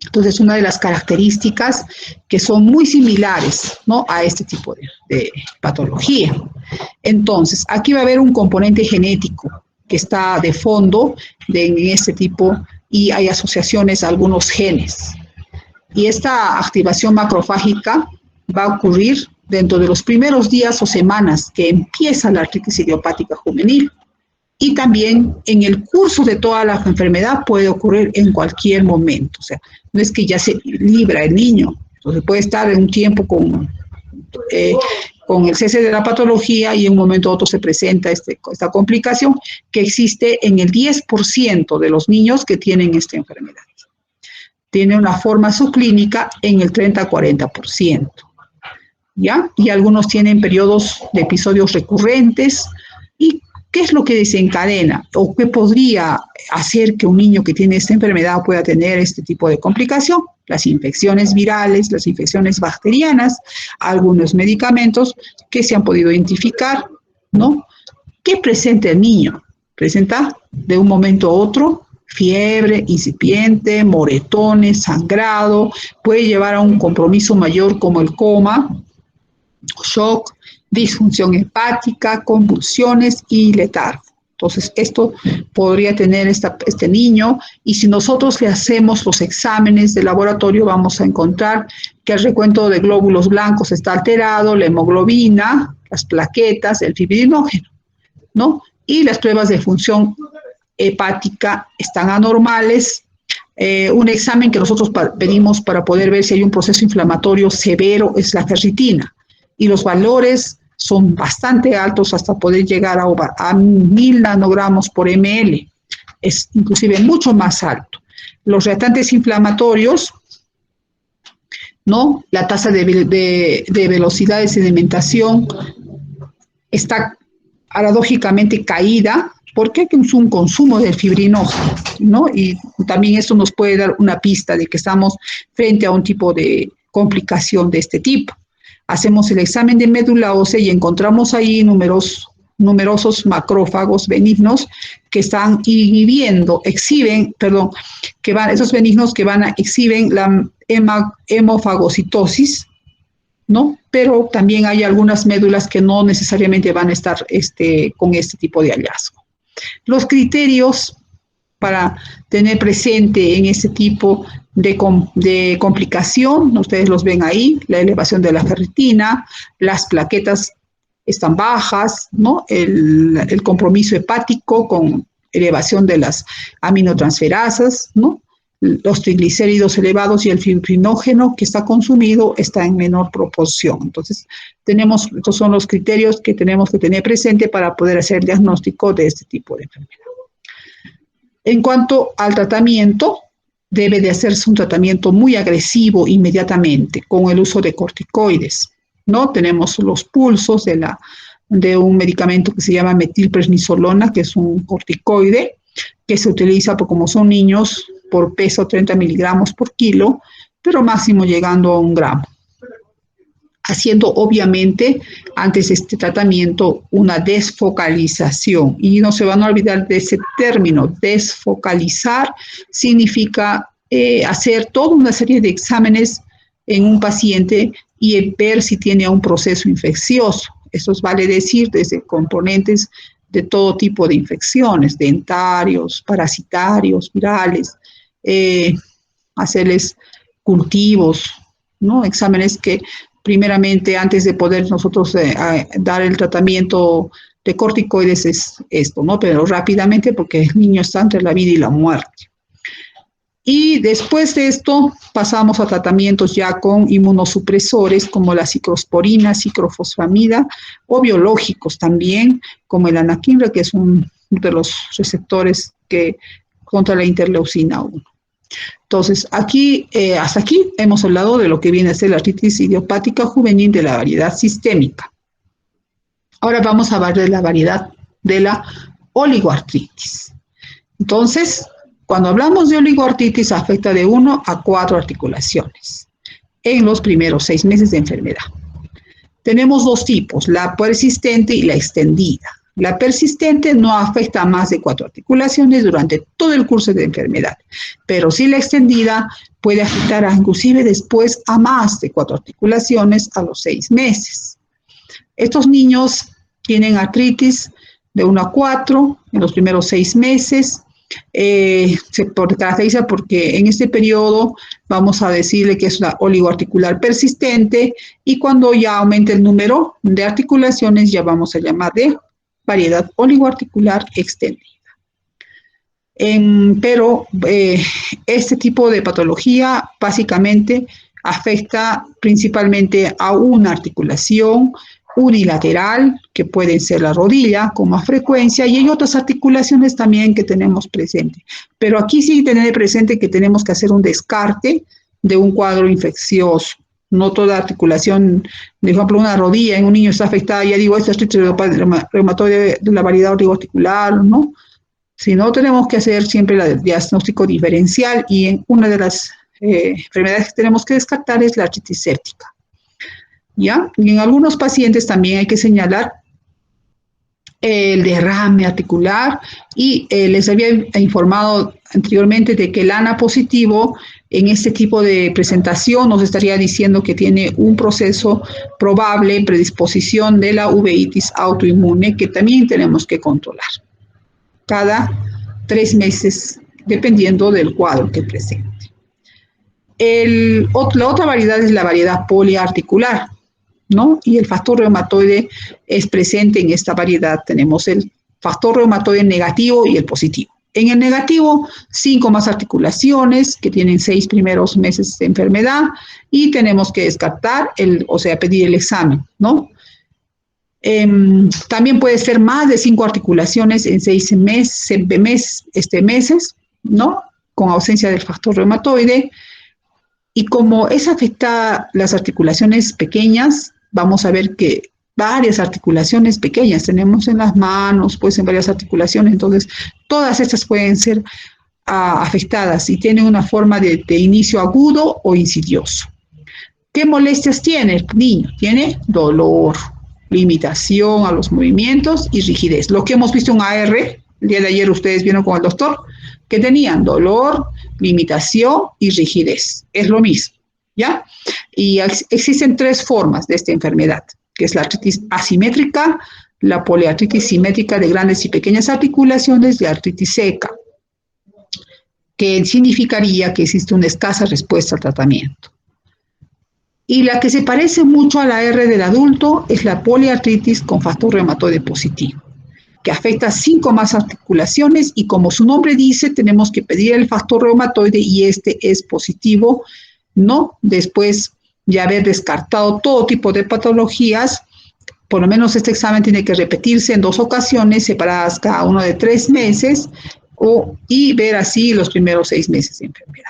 Entonces, es una de las características que son muy similares, ¿no?, a este tipo de patología. Entonces, aquí va a haber un componente genético, que está de fondo en este tipo y hay asociaciones a algunos genes. Y esta activación macrofágica va a ocurrir dentro de los primeros días o semanas que empieza la artritis idiopática juvenil. Y también en el curso de toda la enfermedad puede ocurrir en cualquier momento. O sea, no es que ya se libra el niño. Entonces puede estar en un tiempo con el cese de la patología y en un momento u otro se presenta esta complicación que existe en el 10% de los niños que tienen esta enfermedad. Tiene una forma subclínica en el 30-40%. ¿Ya? Y algunos tienen periodos de episodios recurrentes. ¿Y qué es lo que desencadena o qué podría hacer que un niño que tiene esta enfermedad pueda tener este tipo de complicación? Las infecciones virales, las infecciones bacterianas, algunos medicamentos que se han podido identificar, ¿no? ¿Qué presenta el niño? Presenta de un momento a otro fiebre incipiente, moretones, sangrado, puede llevar a un compromiso mayor como el coma, shock, disfunción hepática, convulsiones y letargo. Entonces, esto podría tener este niño y si nosotros le hacemos los exámenes de laboratorio vamos a encontrar que el recuento de glóbulos blancos está alterado, la hemoglobina, las plaquetas, el fibrinógeno, ¿no? Y las pruebas de función hepática están anormales. Un examen que nosotros pedimos para poder ver si hay un proceso inflamatorio severo es la ferritina y los valores son bastante altos hasta poder llegar a 1000 nanogramos por ml. Es inclusive mucho más alto. Los reactantes inflamatorios, ¿no? La tasa de velocidad de sedimentación está paradójicamente caída porque es un consumo del fibrinógeno, ¿no? Y también esto nos puede dar una pista de que estamos frente a un tipo de complicación de este tipo. Hacemos el examen de médula ósea y encontramos ahí numerosos macrófagos benignos que están esos benignos que exhiben la hemofagocitosis, ¿no? Pero también hay algunas médulas que no necesariamente van a estar con este tipo de hallazgo. Los criterios para tener presente en este tipo de complicación, ustedes los ven ahí, la elevación de la ferritina, las plaquetas están bajas, ¿no? El compromiso hepático con elevación de las aminotransferasas, ¿no? Los triglicéridos elevados y el fibrinógeno que está consumido está en menor proporción. Entonces, estos son los criterios que tenemos que tener presente para poder hacer el diagnóstico de este tipo de enfermedad. En cuanto al tratamiento, debe de hacerse un tratamiento muy agresivo inmediatamente con el uso de corticoides, ¿no? Tenemos los pulsos de un medicamento que se llama metilprednisolona, que es un corticoide que se utiliza como son niños por peso 30 miligramos por kilo, pero máximo llegando a 1 gramo. Haciendo obviamente antes de este tratamiento una desfocalización. Y no se van a olvidar de ese término, desfocalizar significa hacer toda una serie de exámenes en un paciente y ver si tiene un proceso infeccioso. Eso vale decir desde componentes de todo tipo de infecciones, dentarios, parasitarios, virales, hacerles cultivos, ¿no? Exámenes que primeramente, antes de poder nosotros dar el tratamiento de corticoides es esto, ¿no? Pero rápidamente porque el niño está entre la vida y la muerte. Y después de esto pasamos a tratamientos ya con inmunosupresores como la ciclosporina, ciclofosfamida o biológicos también, como el anakinra, que es uno de los receptores contra la interleucina 1. Entonces, hasta aquí hemos hablado de lo que viene a ser la artritis idiopática juvenil de la variedad sistémica. Ahora vamos a hablar de la variedad de la oligoartritis. Entonces, cuando hablamos de oligoartritis, afecta de 1 a 4 articulaciones en los primeros 6 meses de enfermedad. Tenemos 2 tipos, la persistente y la extendida. La persistente no afecta a más de 4 articulaciones durante todo el curso de enfermedad, pero sí la extendida puede afectar inclusive después a más de 4 articulaciones a los 6 meses. Estos niños tienen artritis de 1 a 4 en los primeros 6 meses. Se caracteriza porque en este periodo vamos a decirle que es una oligoarticular persistente y cuando ya aumente el número de articulaciones ya vamos a llamar de variedad oligoarticular extendida. Pero este tipo de patología básicamente afecta principalmente a una articulación unilateral, que pueden ser la rodilla con más frecuencia, y hay otras articulaciones también que tenemos presente. Pero aquí sí tener presente que tenemos que hacer un descarte de un cuadro infeccioso. No toda articulación, por ejemplo, una rodilla en un niño está afectada, ya digo, esto es artritis reumatoide de la variedad oligoarticular, ¿no? Si no, tenemos que hacer siempre el diagnóstico diferencial y en una de las enfermedades que tenemos que descartar es la artritis séptica. ¿Ya? Y en algunos pacientes también hay que señalar el derrame articular y les había informado anteriormente de que el ANA positivo en este tipo de presentación nos estaría diciendo que tiene un proceso probable, predisposición de la uveitis autoinmune que también tenemos que controlar cada 3 meses, dependiendo del cuadro que presente. La otra variedad es la variedad poliarticular, ¿no? Y el factor reumatoide es presente en esta variedad. Tenemos el factor reumatoide negativo y el positivo. En el negativo, 5 más articulaciones que tienen 6 primeros meses de enfermedad y tenemos que descartar, o sea, pedir el examen, ¿no? También puede ser más de 5 articulaciones en 6 meses, ¿no? Con ausencia del factor reumatoide. Y como es afectada las articulaciones pequeñas, vamos a ver que varias articulaciones pequeñas tenemos en las manos, pues en varias articulaciones, entonces todas estas pueden ser afectadas y tienen una forma de inicio agudo o insidioso. ¿Qué molestias tiene el niño? Tiene dolor, limitación a los movimientos y rigidez. Lo que hemos visto en AR, el día de ayer ustedes vieron con el doctor, que tenían dolor, limitación y rigidez. Es lo mismo, ¿ya? Y existen 3 formas de esta enfermedad, que es la artritis asimétrica, la poliartritis simétrica de grandes y pequeñas articulaciones y la artritis seca, que significaría que existe una escasa respuesta al tratamiento. Y la que se parece mucho a la R del adulto es la poliartritis con factor reumatoide positivo, que afecta 5 más articulaciones y como su nombre dice, tenemos que pedir el factor reumatoide y este es positivo, ¿no? Después de haber descartado todo tipo de patologías, por lo menos este examen tiene que repetirse en 2 ocasiones, separadas cada uno de 3 meses, y ver así los primeros 6 meses de enfermedad.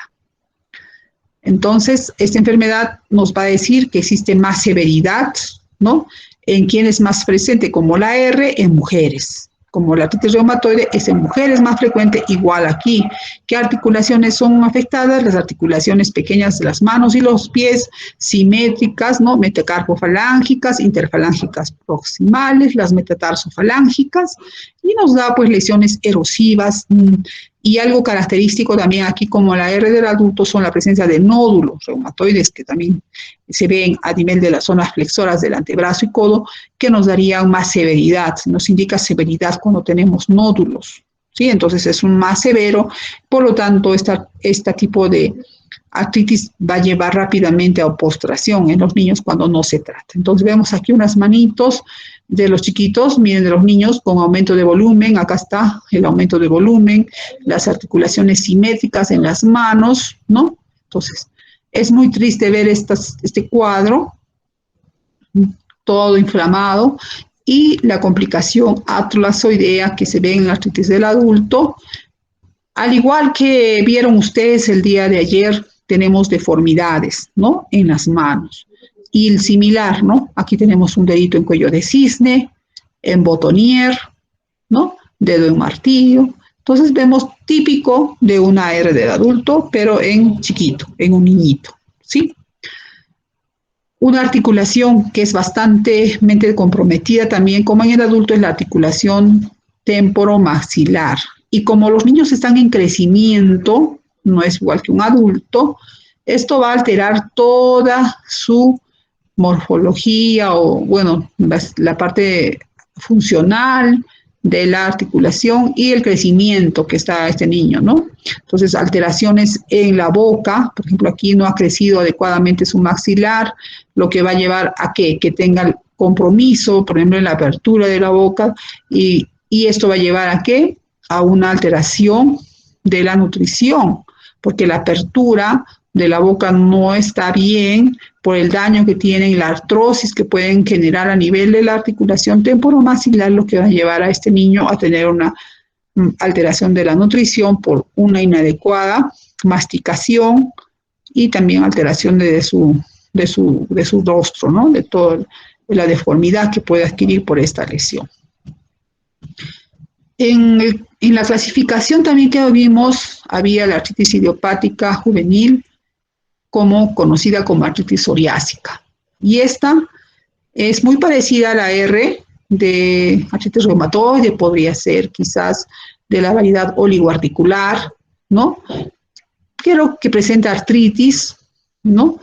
Entonces, esta enfermedad nos va a decir que existe más severidad, ¿no? En quién es más presente, como la R, en mujeres. Como la artritis reumatoide es en mujeres más frecuente, igual aquí. ¿Qué articulaciones son afectadas? Las articulaciones pequeñas de las manos y los pies, simétricas, ¿no? Metacarpofalángicas, interfalángicas proximales, las metatarsofalángicas, y nos da pues lesiones erosivas. Y algo característico también aquí como la R del adulto son la presencia de nódulos reumatoides que también se ven a nivel de las zonas flexoras del antebrazo y codo que nos darían más severidad, nos indica severidad cuando tenemos nódulos, ¿sí? Entonces es un más severo, por lo tanto este tipo de artritis va a llevar rápidamente a postración en los niños cuando no se trata. Entonces vemos aquí unas manitos de los chiquitos, miren, de los niños con aumento de volumen, acá está el aumento de volumen, las articulaciones simétricas en las manos, ¿no? Entonces, es muy triste ver este cuadro, todo inflamado, y la complicación atrolazoidea que se ve en la artritis del adulto. Al igual que vieron ustedes el día de ayer, tenemos deformidades, ¿no? En las manos. Y el similar, ¿no? Aquí tenemos un dedito en cuello de cisne, en botonier, ¿no? Dedo en martillo. Entonces vemos típico de una R del adulto, pero en chiquito, en un niñito, ¿sí? Una articulación que es bastante comprometida también, como en el adulto, es la articulación temporomaxilar. Y como los niños están en crecimiento, no es igual que un adulto, esto va a alterar toda su morfología o, bueno, la parte funcional de la articulación y el crecimiento que está este niño, ¿no? Entonces, alteraciones en la boca, por ejemplo, aquí no ha crecido adecuadamente su maxilar, lo que va a llevar a que tenga compromiso, por ejemplo, en la apertura de la boca, y esto va a llevar a qué? A una alteración de la nutrición, porque la apertura de la boca no está bien por el daño que tienen, la artrosis que pueden generar a nivel de la articulación temporomaxilar, lo que va a llevar a este niño a tener una alteración de la nutrición por una inadecuada masticación y también alteración de su rostro, ¿no? De toda la deformidad que puede adquirir por esta lesión. En la clasificación también que vimos, había la artritis idiopática juvenil, como conocida como artritis psoriásica. Y esta es muy parecida a la R de artritis reumatoide, podría ser quizás de la variedad oligoarticular, ¿no? Pero que presenta artritis, ¿no?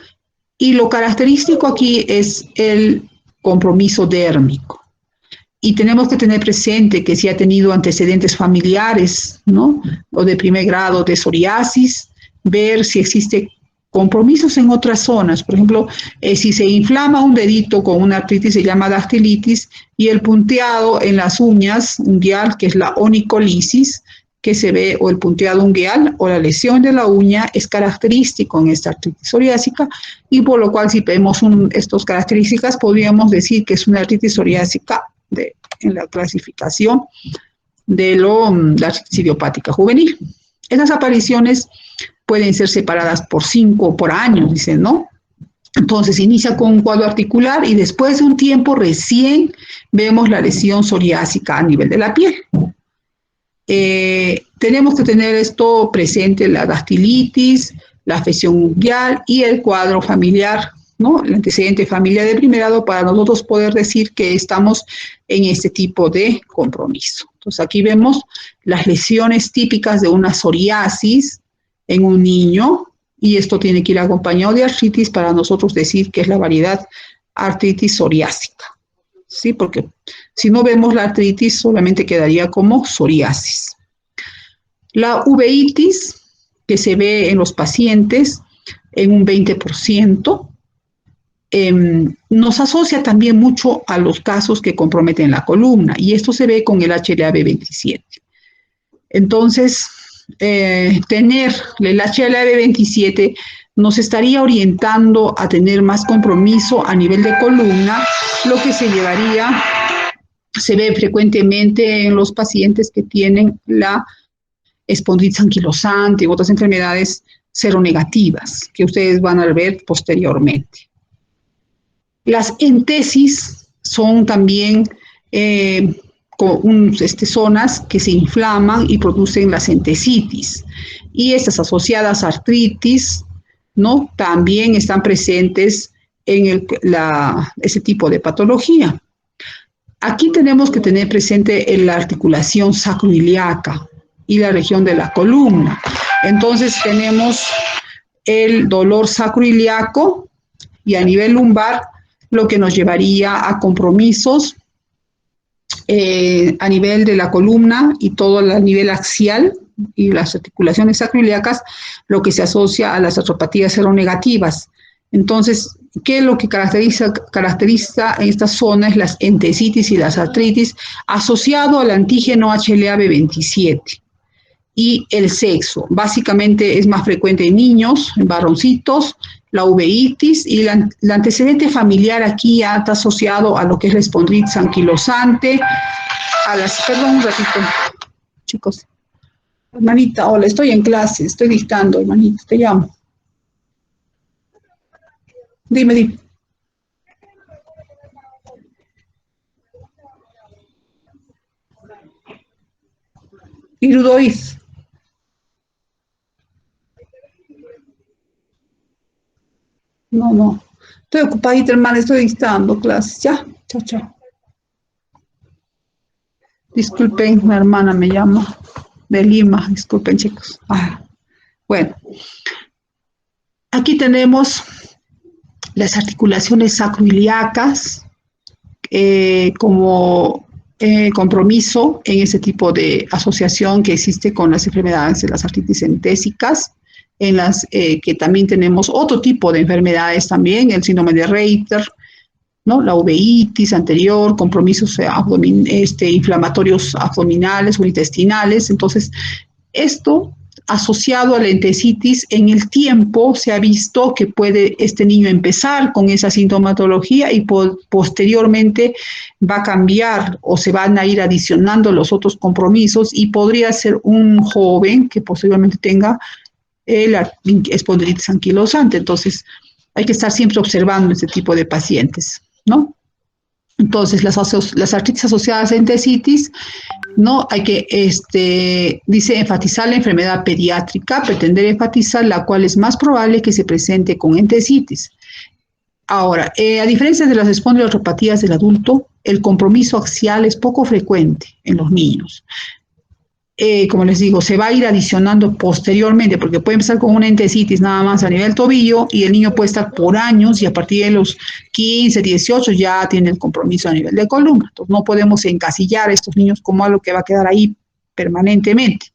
Y lo característico aquí es el compromiso dérmico. Y tenemos que tener presente que si ha tenido antecedentes familiares, ¿no? O de primer grado de psoriasis, ver si existe compromisos en otras zonas. Por ejemplo, si se inflama un dedito con una artritis, se llama dactilitis, y el punteado en las uñas unguial, que es la onicolisis, que se ve, o el punteado unguial, o la lesión de la uña, es característico en esta artritis psoriásica, y por lo cual si vemos estas características, podríamos decir que es una artritis psoriásica en la clasificación de la artritis idiopática juvenil. Esas apariciones pueden ser separadas por 5 o por años, dicen, ¿no? Entonces inicia con un cuadro articular y después de un tiempo recién vemos la lesión psoriásica a nivel de la piel. Tenemos que tener esto presente, la dactilitis, la afección unguial y el cuadro familiar, ¿no? El antecedente familiar de primer grado para nosotros poder decir que estamos en este tipo de compromiso. Entonces aquí vemos las lesiones típicas de una psoriasis en un niño, y esto tiene que ir acompañado de artritis para nosotros decir que es la variedad artritis psoriásica, ¿sí? Porque si no vemos la artritis, solamente quedaría como psoriasis. La uveitis, que se ve en los pacientes en un 20%, nos asocia también mucho a los casos que comprometen la columna, y esto se ve con el HLA-B27. Entonces, tener el HLA-B27 nos estaría orientando a tener más compromiso a nivel de columna, lo que se ve frecuentemente en los pacientes que tienen la espondilitis anquilosante y otras enfermedades seronegativas, que ustedes van a ver posteriormente. Las entesis son también zonas que se inflaman y producen las entesitis. Y estas asociadas a artritis, ¿no? También están presentes en ese tipo de patología. Aquí tenemos que tener presente la articulación sacroiliaca y la región de la columna. Entonces tenemos el dolor sacroiliaco y a nivel lumbar, lo que nos llevaría a compromisos a nivel de la columna y todo a nivel axial y las articulaciones sacroiliacas, lo que se asocia a las artropatías seronegativas. Entonces, ¿qué es lo que caracteriza en estas zonas las entesitis y las artritis asociado al antígeno HLA-B27? Y el sexo, básicamente es más frecuente en niños, en varoncitos, la uveitis, y el antecedente familiar aquí ya está asociado a lo que es la espondilitis anquilosante, perdón un ratito, chicos. Hermanita, hola, estoy en clase, estoy dictando, hermanita, te llamo. Dime. Irudois. No. Estoy ocupadita, hermana, estoy dictando clases. Ya, chao. Disculpen, una hermana me llama de Lima. Disculpen, chicos. Bueno. Aquí tenemos las articulaciones sacroiliacas, como compromiso en ese tipo de asociación que existe con las enfermedades de las artritis entésicas, en las que también tenemos otro tipo de enfermedades también, el síndrome de Reiter, ¿no? La uveitis anterior, compromisos inflamatorios abdominales o intestinales. Entonces, esto asociado a la entesitis, en el tiempo se ha visto que puede este niño empezar con esa sintomatología y posteriormente va a cambiar o se van a ir adicionando los otros compromisos y podría ser un joven que posteriormente tenga la espondilitis anquilosante. Entonces, hay que estar siempre observando este tipo de pacientes, ¿no? Entonces, las artritis asociadas a entesitis, ¿no? Hay que, dice, enfatizar la enfermedad pediátrica, pretender enfatizar la cual es más probable que se presente con entesitis. Ahora, a diferencia de las espondiloartropatías del adulto, el compromiso axial es poco frecuente en los niños. Como les digo, se va a ir adicionando posteriormente, porque puede empezar con una entesitis nada más a nivel tobillo y el niño puede estar por años y a partir de los 15, 18 ya tiene el compromiso a nivel de columna. Entonces no podemos encasillar a estos niños como algo que va a quedar ahí permanentemente.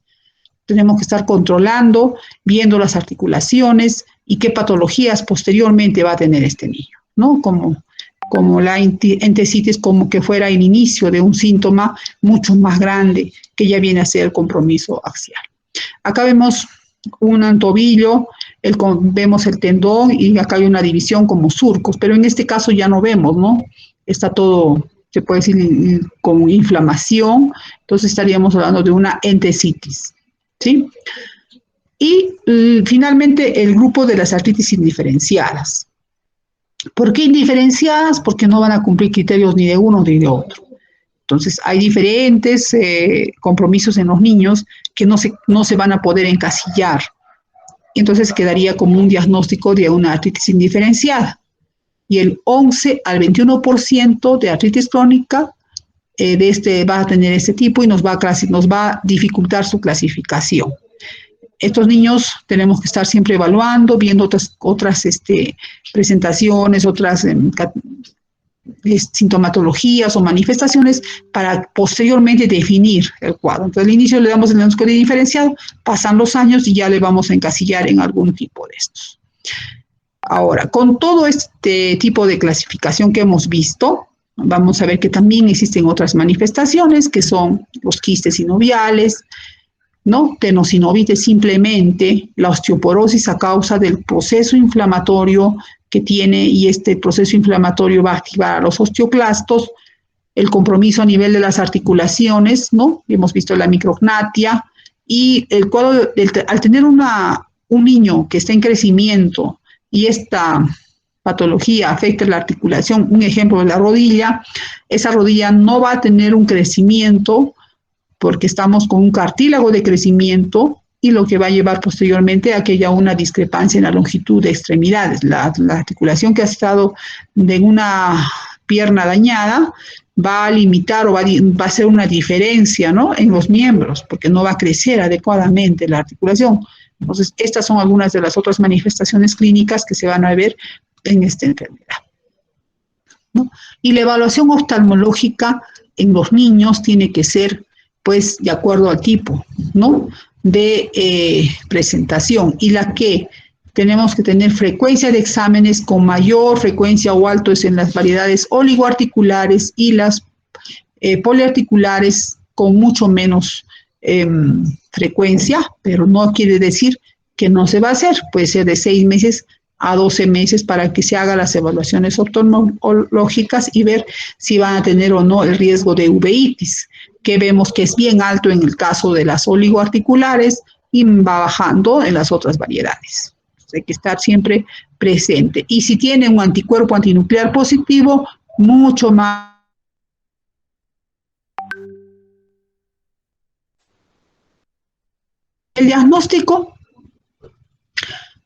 Tenemos que estar controlando, viendo las articulaciones y qué patologías posteriormente va a tener este niño, ¿no? Como la entesitis, como que fuera el inicio de un síntoma mucho más grande que ya viene a ser el compromiso axial. Acá vemos un tobillo, vemos el tendón y acá hay una división como surcos, pero en este caso ya no vemos, ¿no? Está todo, se puede decir, con inflamación, entonces estaríamos hablando de una entesitis, ¿sí? Y finalmente el grupo de las artritis indiferenciadas. ¿Por qué indiferenciadas? Porque no van a cumplir criterios ni de uno ni de otro. Entonces, hay diferentes compromisos en los niños que no se van a poder encasillar. Entonces, quedaría como un diagnóstico de una artritis indiferenciada. Y el 11 al 21% de artritis crónica va a tener este tipo y nos va a dificultar su clasificación. Estos niños tenemos que estar siempre evaluando, viendo otras presentaciones, otras sintomatologías o manifestaciones para posteriormente definir el cuadro. Entonces, al inicio le damos el diagnóstico diferenciado, pasan los años y ya le vamos a encasillar en algún tipo de estos. Ahora, con todo este tipo de clasificación que hemos visto, vamos a ver que también existen otras manifestaciones que son los quistes sinoviales, ¿no? Tenosinovitis simplemente, la osteoporosis a causa del proceso inflamatorio que tiene y este proceso inflamatorio va a activar a los osteoclastos, el compromiso a nivel de las articulaciones, ¿no? Hemos visto la micrognatia y el cuadro, al tener un niño que está en crecimiento y esta patología afecta la articulación, un ejemplo de la rodilla, esa rodilla no va a tener un crecimiento porque estamos con un cartílago de crecimiento y lo que va a llevar posteriormente a que haya una discrepancia en la longitud de extremidades. La articulación que ha estado en una pierna dañada va a limitar o va a hacer una diferencia, ¿no? En los miembros, porque no va a crecer adecuadamente la articulación. Entonces, estas son algunas de las otras manifestaciones clínicas que se van a ver en esta enfermedad, ¿no? Y la evaluación oftalmológica en los niños tiene que ser, pues, de acuerdo al tipo, ¿no? De presentación, y la que tenemos que tener frecuencia de exámenes con mayor frecuencia o alto es en las variedades oligoarticulares y las poliarticulares con mucho menos frecuencia, pero no quiere decir que no se va a hacer, puede ser de 6 meses a 12 meses para que se hagan las evaluaciones oftalmológicas y ver si van a tener o no el riesgo de uveitis, que vemos que es bien alto en el caso de las oligoarticulares y va bajando en las otras variedades. Entonces, hay que estar siempre presente. Y si tiene un anticuerpo antinuclear positivo, mucho más. El diagnóstico,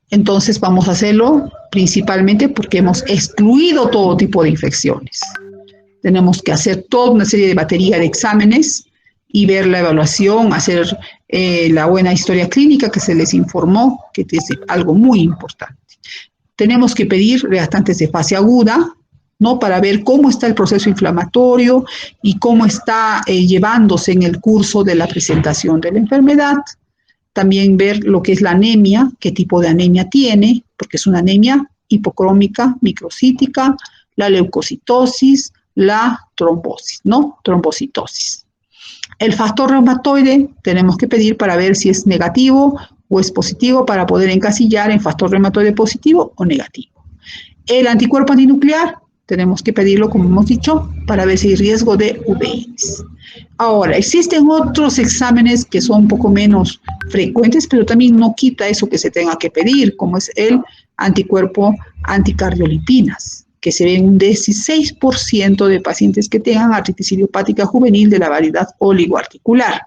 entonces vamos a hacerlo principalmente porque hemos excluido todo tipo de infecciones. Tenemos que hacer toda una serie de batería de exámenes y ver la evaluación, hacer la buena historia clínica que se les informó, que es algo muy importante. Tenemos que pedir reactantes de fase aguda, ¿no? Para ver cómo está el proceso inflamatorio y cómo está llevándose en el curso de la presentación de la enfermedad. También ver lo que es la anemia, qué tipo de anemia tiene, porque es una anemia hipocrómica, microcítica, la leucocitosis, la trombosis, ¿no? Trombocitosis. El factor reumatoide tenemos que pedir para ver si es negativo o es positivo para poder encasillar en factor reumatoide positivo o negativo. El anticuerpo antinuclear tenemos que pedirlo, como hemos dicho, para ver si hay riesgo de VIs. Ahora, existen otros exámenes que son un poco menos frecuentes, pero también no quita eso que se tenga que pedir, como es el anticuerpo anticardiolipinas, que se ve en un 16% de pacientes que tengan artritis idiopática juvenil de la variedad oligoarticular.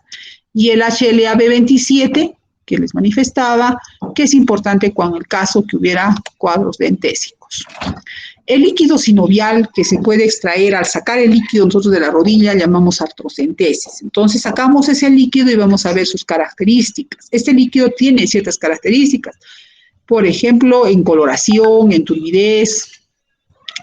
Y el HLA-B27, que les manifestaba, que es importante con el caso que hubiera cuadros dentésicos. El líquido sinovial que se puede extraer al sacar el líquido nosotros de la rodilla llamamos artrocentesis. Entonces sacamos ese líquido y vamos a ver sus características. Este líquido tiene ciertas características, por ejemplo, en coloración, en turbidez,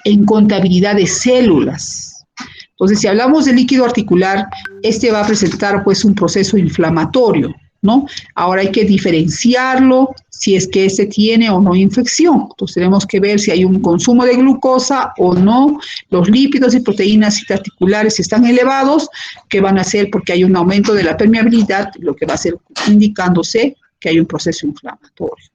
en contabilidad de células. Entonces, si hablamos de líquido articular, este va a presentar pues un proceso inflamatorio, ¿no? Ahora hay que diferenciarlo si es que este tiene o no infección. Entonces tenemos que ver si hay un consumo de glucosa o no. Los lípidos y proteínas interarticulares están elevados, que van a ser porque hay un aumento de la permeabilidad, lo que va a ser indicándose que hay un proceso inflamatorio.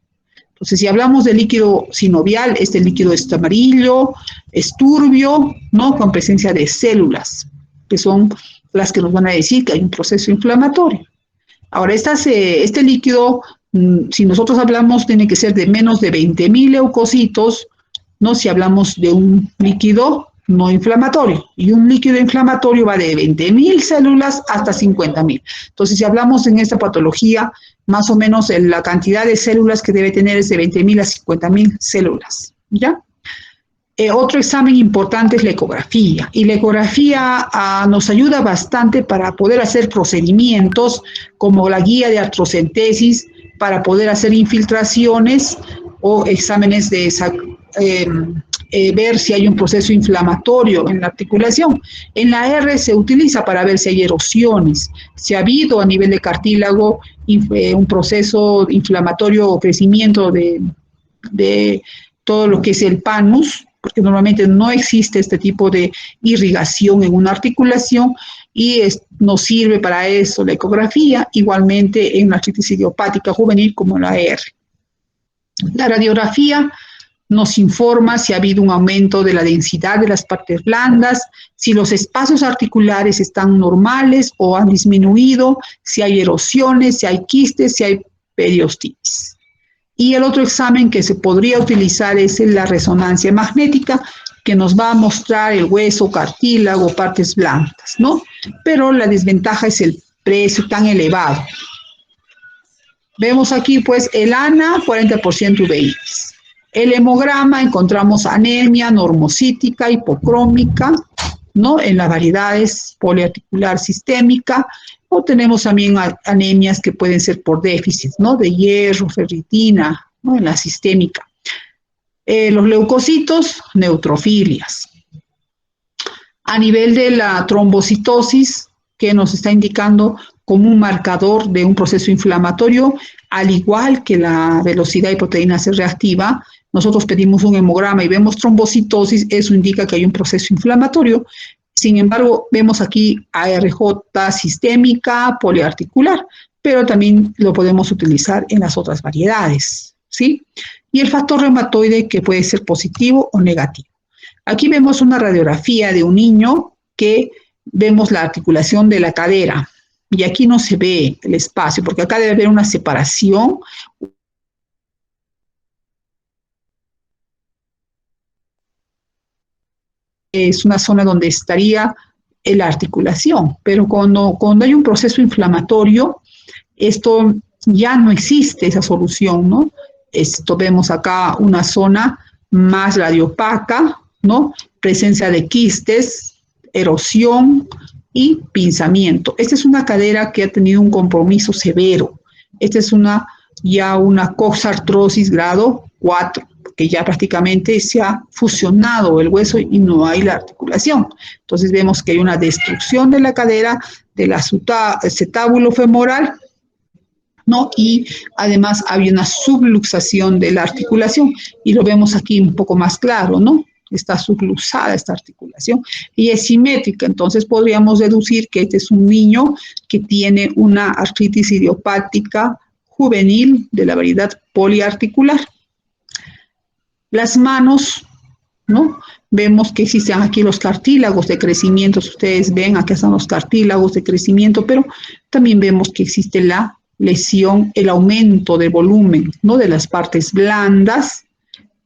Entonces, si hablamos de líquido sinovial, este líquido es amarillo, es turbio, ¿no? Con presencia de células, que son las que nos van a decir que hay un proceso inflamatorio. Ahora, este líquido, si nosotros hablamos, tiene que ser de menos de 20.000 leucocitos, ¿no? Si hablamos de un líquido no inflamatorio. Y un líquido inflamatorio va de 20.000 células hasta 50.000. Entonces, si hablamos en esta patología, más o menos la cantidad de células que debe tener es de 20.000 a 50.000 células, ¿ya? Otro examen importante es la ecografía, y la ecografía nos ayuda bastante para poder hacer procedimientos como la guía de artrocentesis, para poder hacer infiltraciones o exámenes de ver si hay un proceso inflamatorio en la articulación. En la R se utiliza para ver si hay erosiones, si ha habido a nivel de cartílago un proceso inflamatorio o crecimiento de todo lo que es el panus, porque normalmente no existe este tipo de irrigación en una articulación y nos sirve para eso la ecografía, igualmente en la artritis idiopática juvenil como la R. La radiografía nos informa si ha habido un aumento de la densidad de las partes blandas, si los espacios articulares están normales o han disminuido, si hay erosiones, si hay quistes, si hay periostitis. Y el otro examen que se podría utilizar es la resonancia magnética, que nos va a mostrar el hueso, cartílago, partes blancas, ¿no? Pero la desventaja es el precio tan elevado. Vemos aquí, pues, el ANA, 40% VIs. El hemograma, encontramos anemia normocítica, hipocrómica, ¿no? En las variedades poliarticular sistémica, o tenemos también anemias que pueden ser por déficit, ¿no? De hierro, ferritina, ¿no? En la sistémica. Los leucocitos, neutrofilias. A nivel de la trombocitosis, que nos está indicando como un marcador de un proceso inflamatorio, al igual que la velocidad de proteína C reactiva, nosotros pedimos un hemograma y vemos trombocitosis, eso indica que hay un proceso inflamatorio. Sin embargo, vemos aquí ARJ sistémica, poliarticular, pero también lo podemos utilizar en las otras variedades, ¿sí? Y el factor reumatoide, que puede ser positivo o negativo. Aquí vemos una radiografía de un niño que vemos la articulación de la cadera, y aquí no se ve el espacio, porque acá debe haber una separación. Es una zona donde estaría la articulación, pero cuando hay un proceso inflamatorio, esto ya no existe, esa solución, ¿no? Esto vemos acá una zona más radiopaca, ¿no? Presencia de quistes, erosión y pinzamiento. Esta es una cadera que ha tenido un compromiso severo. Esta es ya una coxartrosis grado 4, porque ya prácticamente se ha fusionado el hueso y no hay la articulación. Entonces vemos que hay una destrucción de la cadera, del acetábulo femoral, ¿no? Y además había una subluxación de la articulación, y lo vemos aquí un poco más claro, ¿no? Está subluxada esta articulación y es simétrica, entonces podríamos deducir que este es un niño que tiene una artritis idiopática juvenil de la variedad poliarticular. Las manos, ¿no? Vemos que existen aquí los cartílagos de crecimiento, ustedes ven, acá están los cartílagos de crecimiento, pero también vemos que existe la lesión, el aumento de volumen, ¿no? De las partes blandas,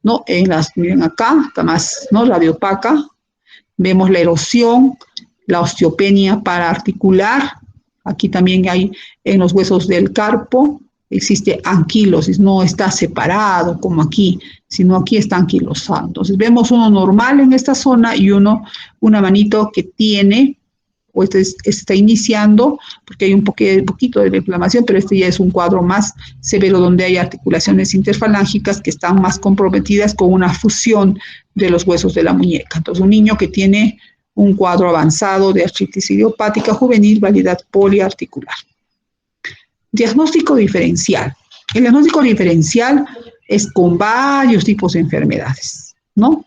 ¿no? Miren acá, está más, ¿no? Radiopaca. Vemos la erosión, la osteopenia paraarticular. Aquí también hay en los huesos del carpo, existe anquilosis, no está separado como aquí, sino aquí está anquilosado. Entonces vemos uno normal en esta zona y una manito que tiene, o está iniciando, porque hay un poquito de inflamación, pero este ya es un cuadro más severo donde hay articulaciones interfalángicas que están más comprometidas con una fusión de los huesos de la muñeca. Entonces un niño que tiene un cuadro avanzado de artritis idiopática juvenil, variedad poliarticular. Diagnóstico diferencial. El diagnóstico diferencial es con varios tipos de enfermedades, ¿no?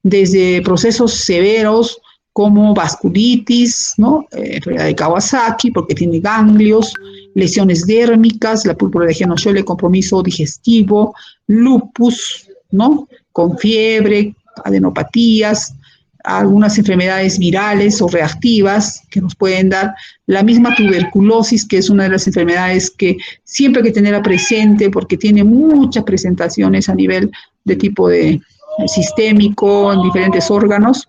Desde procesos severos como vasculitis, ¿no? Enfermedad de Kawasaki, porque tiene ganglios, lesiones dérmicas, la púrpura de Henoch-Schönlein, compromiso digestivo, lupus, ¿no? Con fiebre, adenopatías, algunas enfermedades virales o reactivas que nos pueden dar, la misma tuberculosis, que es una de las enfermedades que siempre hay que tenerla presente porque tiene muchas presentaciones a nivel de tipo de sistémico en diferentes órganos.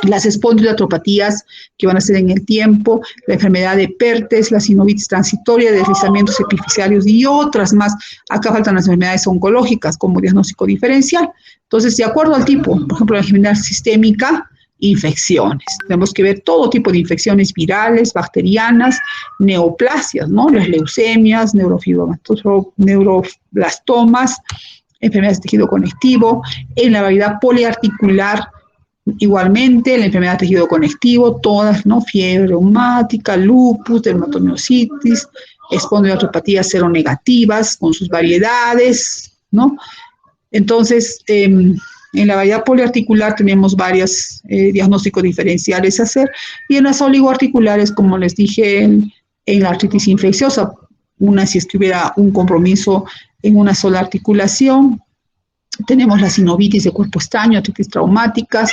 Las espondiloartropatías que van a ser en el tiempo, la enfermedad de Pertes, la sinovitis transitoria, deslizamientos epifisiarios y otras más. Acá faltan las enfermedades oncológicas como diagnóstico diferencial. Entonces, de acuerdo al tipo, por ejemplo, la enfermedad sistémica, infecciones. Tenemos que ver todo tipo de infecciones virales, bacterianas, neoplasias, ¿no? Las leucemias, neuroblastomas, enfermedades de tejido conectivo, en la variedad poliarticular. Igualmente, la enfermedad de tejido conectivo, todas, ¿no? Fiebre reumática, lupus, dermatomiositis, espondiloartropatías seronegativas con sus variedades, ¿no? Entonces, en la variedad poliarticular tenemos varios diagnósticos diferenciales a hacer, y en las oligoarticulares, como les dije, en la artritis infecciosa, una si es que hubiera un compromiso en una sola articulación. Tenemos la sinovitis de cuerpo estaño, artritis traumáticas,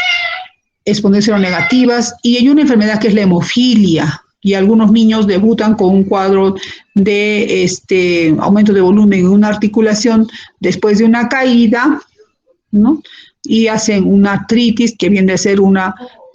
espondilosis seronegativas, y hay una enfermedad que es la hemofilia, y algunos niños debutan con un cuadro de aumento de volumen en una articulación después de una caída, ¿no? Y hacen una artritis que viene a ser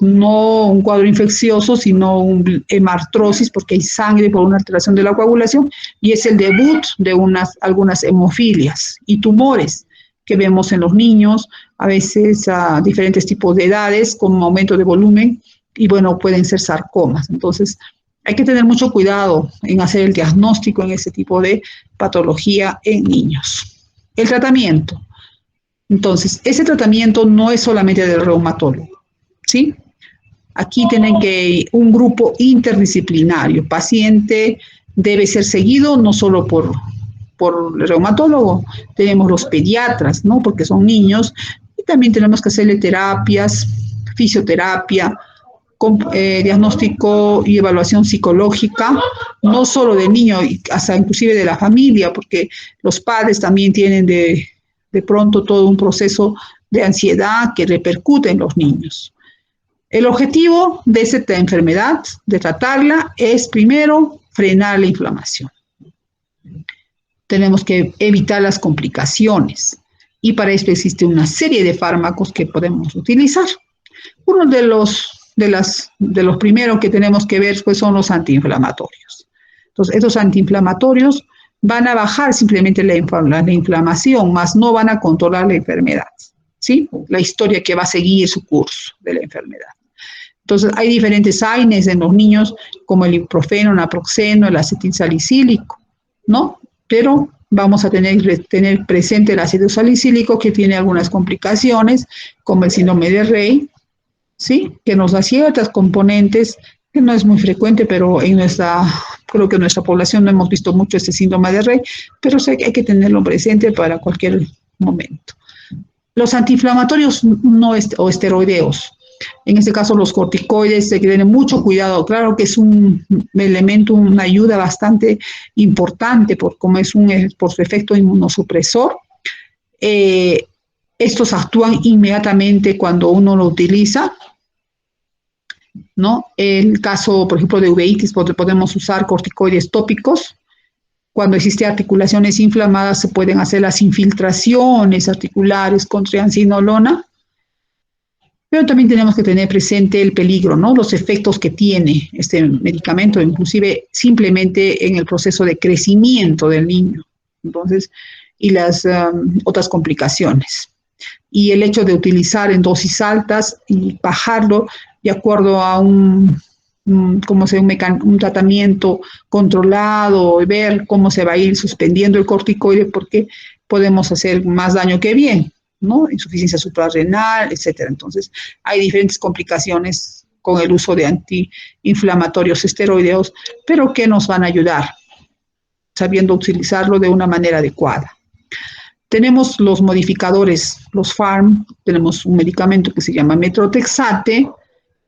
no un cuadro infeccioso, sino un hemartrosis, porque hay sangre por una alteración de la coagulación, y es el debut de algunas hemofilias y tumores que vemos en los niños, a veces a diferentes tipos de edades, con aumento de volumen, y bueno, pueden ser sarcomas. Entonces, hay que tener mucho cuidado en hacer el diagnóstico en ese tipo de patología en niños. El tratamiento. Entonces, ese tratamiento no es solamente del reumatólogo, ¿sí? Aquí tienen que un grupo interdisciplinario. Paciente debe ser seguido no solo por el reumatólogo, tenemos los pediatras, ¿no? Porque son niños, y también tenemos que hacerle terapias, fisioterapia, diagnóstico y evaluación psicológica, no solo del niño, hasta inclusive de la familia, porque los padres también tienen de pronto todo un proceso de ansiedad que repercute en los niños. El objetivo de esta enfermedad, de tratarla, es primero frenar la inflamación. Tenemos que evitar las complicaciones, y para esto existe una serie de fármacos que podemos utilizar. Uno de los primeros que tenemos que ver pues, son los antiinflamatorios. Entonces, estos antiinflamatorios van a bajar simplemente la inflamación, más no van a controlar la enfermedad, ¿sí? La historia que va a seguir su curso de la enfermedad. Entonces, hay diferentes AINES en los niños, como el ibuprofeno, naproxeno, el acetilsalicílico, ¿no? Pero vamos a tener presente el ácido salicílico, que tiene algunas complicaciones, como el síndrome de Rey, ¿sí? Que nos da ciertas componentes, que no es muy frecuente, pero creo que en nuestra población no hemos visto mucho este síndrome de Rey, pero sí hay que tenerlo presente para cualquier momento. Los antiinflamatorios o esteroideos, en este caso los corticoides, hay que tener mucho cuidado. Claro que es un elemento, una ayuda bastante importante por su efecto inmunosupresor. Estos actúan inmediatamente cuando uno lo utiliza, ¿no? El caso, por ejemplo, de uveitis, podemos usar corticoides tópicos. Cuando existen articulaciones inflamadas, se pueden hacer las infiltraciones articulares con triamcinolona, pero también tenemos que tener presente el peligro, ¿no? Los efectos que tiene este medicamento, inclusive simplemente en el proceso de crecimiento del niño, entonces, y las otras complicaciones. Y el hecho de utilizar en dosis altas y bajarlo de acuerdo a un tratamiento controlado, y ver cómo se va a ir suspendiendo el corticoide, porque podemos hacer más daño que bien, ¿no? Insuficiencia suprarrenal, etcétera. Entonces, hay diferentes complicaciones con el uso de antiinflamatorios esteroideos, pero que nos van a ayudar, sabiendo utilizarlo de una manera adecuada. Tenemos los modificadores, los PHARM, tenemos un medicamento que se llama Methotrexate,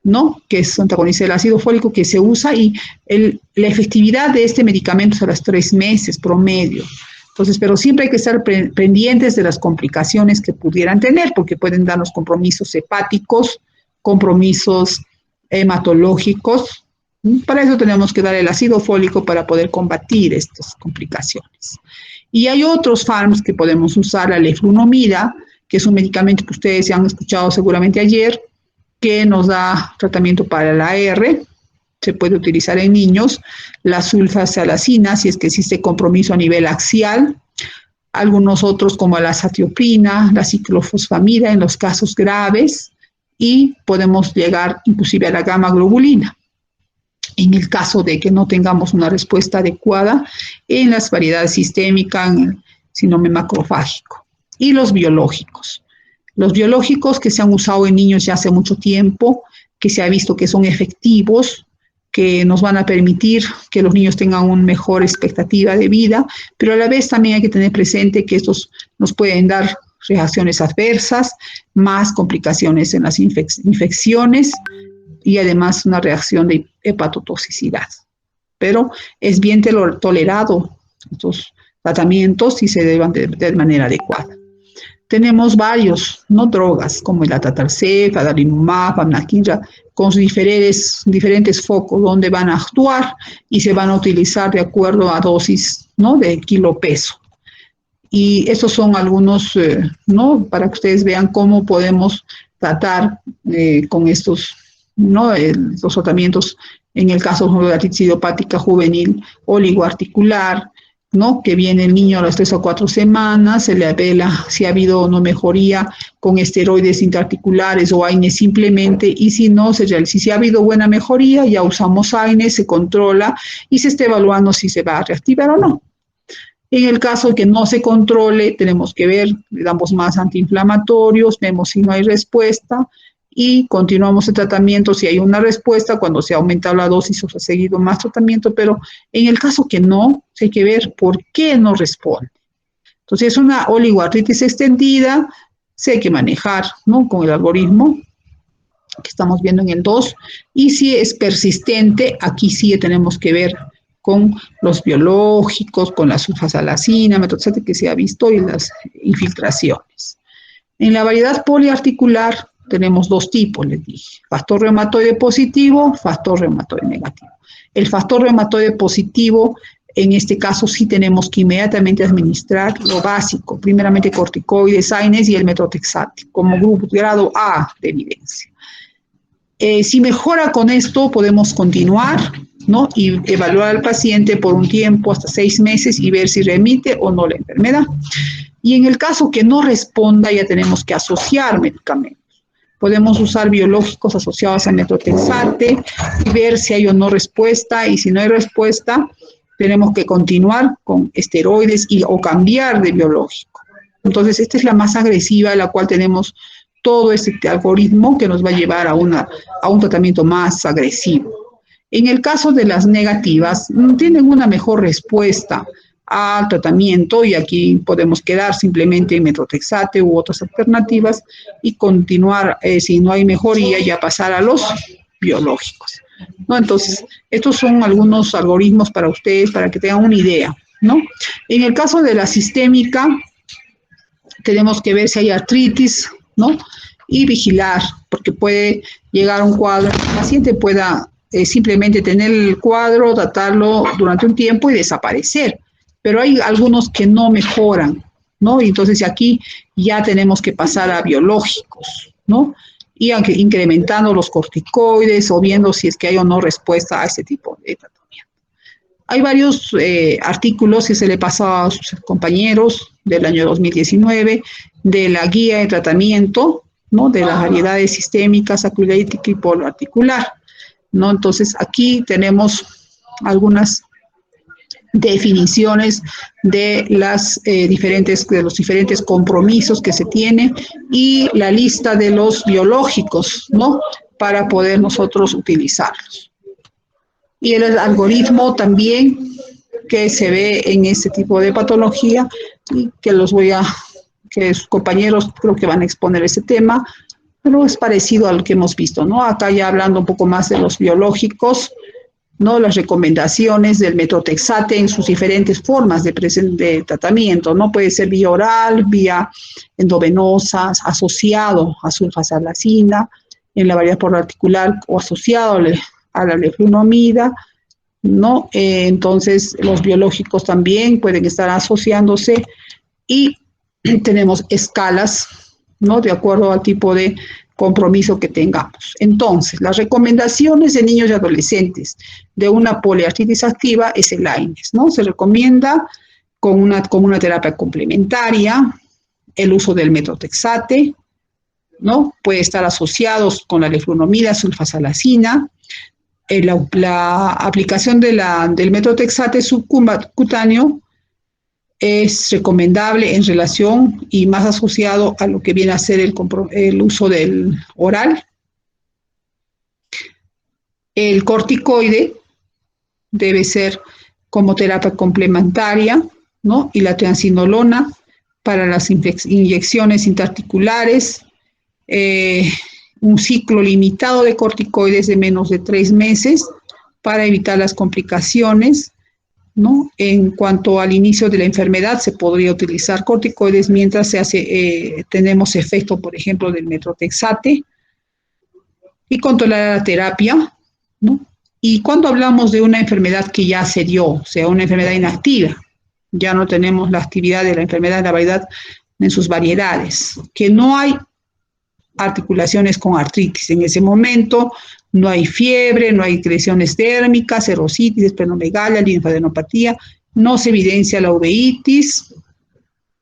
¿no? Que es antagonista del ácido fólico, que se usa, y la efectividad de este medicamento es a los 3 meses promedio. Entonces, pero siempre hay que estar pendientes de las complicaciones que pudieran tener, porque pueden darnos compromisos hepáticos, compromisos hematológicos. Para eso tenemos que dar el ácido fólico para poder combatir estas complicaciones. Y hay otros fármacos que podemos usar, la leflunomida, que es un medicamento que ustedes ya han escuchado seguramente ayer, que nos da tratamiento para la AR, se puede utilizar en niños, la sulfasalacina, si es que existe compromiso a nivel axial, algunos otros como la azatioprina, la ciclofosfamida en los casos graves, y podemos llegar inclusive a la gamma globulina, en el caso de que no tengamos una respuesta adecuada en las variedades sistémicas, en el síndrome macrofágico. Y los biológicos. Los biológicos que se han usado en niños ya hace mucho tiempo, que se ha visto que son efectivos, que nos van a permitir que los niños tengan una mejor expectativa de vida, pero a la vez también hay que tener presente que estos nos pueden dar reacciones adversas, más complicaciones en las infecciones, y además una reacción de hepatotoxicidad. Pero es bien tolerado estos tratamientos y se deben de manera adecuada. Tenemos varios, ¿no? Drogas como el atatalsef, adalimumab, anakinra, con diferentes focos donde van a actuar y se van a utilizar de acuerdo a dosis, ¿no? De kilo peso. Y estos son algunos, ¿no? Para que ustedes vean cómo podemos tratar con estos, ¿no? Los tratamientos, en el caso de la artritis idiopática juvenil oligoarticular, ¿no? Que viene el niño a las 3 o 4 semanas, se le ve si ha habido o no mejoría con esteroides intraarticulares o AINES simplemente, y si no, si ha habido buena mejoría, ya usamos AINES, se controla y se está evaluando si se va a reactivar o no. En el caso de que no se controle, tenemos que ver, le damos más antiinflamatorios, vemos si no hay respuesta y continuamos el tratamiento. Si hay una respuesta, cuando se ha aumentado la dosis o se ha seguido más tratamiento, pero en el caso que no, hay que ver por qué no responde. Entonces, es una oligoartritis extendida, se hay que manejar, ¿no? Con el algoritmo que estamos viendo en el 2, y si es persistente, aquí sí tenemos que ver con los biológicos, con la sulfasalacina, metotrexate que se ha visto, y las infiltraciones. En la variedad poliarticular tenemos 2 tipos, les dije, factor reumatoide positivo, factor reumatoide negativo. El factor reumatoide positivo, en este caso sí tenemos que inmediatamente administrar lo básico, primeramente corticoides, AINES y el metotrexate, como grupo grado A de evidencia. Si mejora con esto, podemos continuar, ¿no? Y evaluar al paciente por un tiempo, hasta 6 meses, y ver si remite o no la enfermedad. Y en el caso que no responda, ya tenemos que asociar medicamentos. Podemos usar biológicos asociados a metotrexate y ver si hay o no respuesta, y si no hay respuesta, tenemos que continuar con esteroides o cambiar de biológico. Entonces, esta es la más agresiva, la cual tenemos todo este algoritmo que nos va a llevar a un tratamiento más agresivo. En el caso de las negativas, tienen una mejor respuesta al tratamiento y aquí podemos quedar simplemente en metotrexate u otras alternativas y continuar, si no hay mejoría, ya pasar a los biológicos, ¿no? Entonces, estos son algunos algoritmos para ustedes, para que tengan una idea, ¿no? En el caso de la sistémica, tenemos que ver si hay artritis, ¿no? Y vigilar, porque puede llegar un cuadro, el paciente pueda simplemente tener el cuadro, tratarlo durante un tiempo y desaparecer. Pero hay algunos que no mejoran, ¿no? Y entonces aquí ya tenemos que pasar a biológicos, ¿no? Y incrementando los corticoides o viendo si es que hay o no respuesta a este tipo de tratamiento. Hay varios artículos que se le pasó a sus compañeros del año 2019 de la guía de tratamiento, ¿no? De las variedades sistémicas, aculética y poloarticular, ¿no? Entonces aquí tenemos algunas definiciones de los diferentes compromisos que se tiene y la lista de los biológicos, ¿no? Para poder nosotros utilizarlos. Y el algoritmo también que se ve en este tipo de patología y que que sus compañeros creo que van a exponer ese tema, pero es parecido a lo que hemos visto, ¿no? Acá ya hablando un poco más de los biológicos, ¿no? Las recomendaciones del metotrexate en sus diferentes formas de tratamiento, ¿no? Puede ser vía oral, vía endovenosa, asociado a sulfasalacina, en la variedad poloarticular o asociado a la leflunomida, ¿no? Entonces, los biológicos también pueden estar asociándose y tenemos escalas, ¿no? De acuerdo al tipo de compromiso que tengamos. Entonces, las recomendaciones de niños y adolescentes de una poliartritis activa es el AINES, ¿no? Se recomienda con una terapia complementaria el uso del metotrexate, ¿no? Puede estar asociados con la leflunomida, sulfasalacina. La aplicación del metotrexate subcutáneo es recomendable en relación y más asociado a lo que viene a ser el uso del oral. El corticoide debe ser como terapia complementaria, ¿no? Y la triamcinolona para las inyecciones intraarticulares, un ciclo limitado de corticoides de menos de 3 meses para evitar las complicaciones, ¿no? En cuanto al inicio de la enfermedad, se podría utilizar corticoides mientras tenemos efecto, por ejemplo, del metotrexate y controlar la terapia, ¿no? Y cuando hablamos de una enfermedad que ya se dio, o sea, una enfermedad inactiva, ya no tenemos la actividad de la enfermedad de la variedad en sus variedades, que no hay articulaciones con artritis. En ese momento no hay fiebre, no hay lesiones térmicas, erositis, esplenomegalia, linfadenopatía, no se evidencia la uveitis,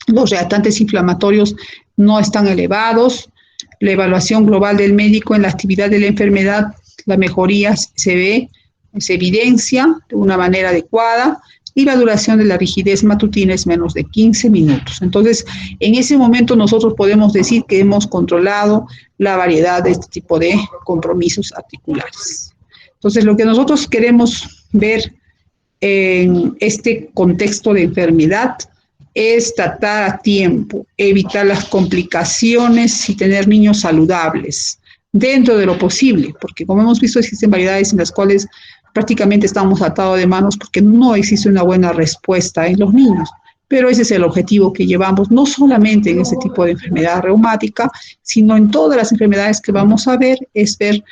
los reactantes inflamatorios no están elevados, la evaluación global del médico en la actividad de la enfermedad, la mejoría se evidencia de una manera adecuada y la duración de la rigidez matutina es menos de 15 minutos. Entonces, en ese momento nosotros podemos decir que hemos controlado la variedad de este tipo de compromisos articulares. Entonces, lo que nosotros queremos ver en este contexto de enfermedad es tratar a tiempo, evitar las complicaciones y tener niños saludables dentro de lo posible, porque como hemos visto existen variedades en las cuales prácticamente estamos atados de manos porque no existe una buena respuesta en los niños. Pero ese es el objetivo que llevamos, no solamente en este tipo de enfermedad reumática, sino en todas las enfermedades que vamos a ver, es ver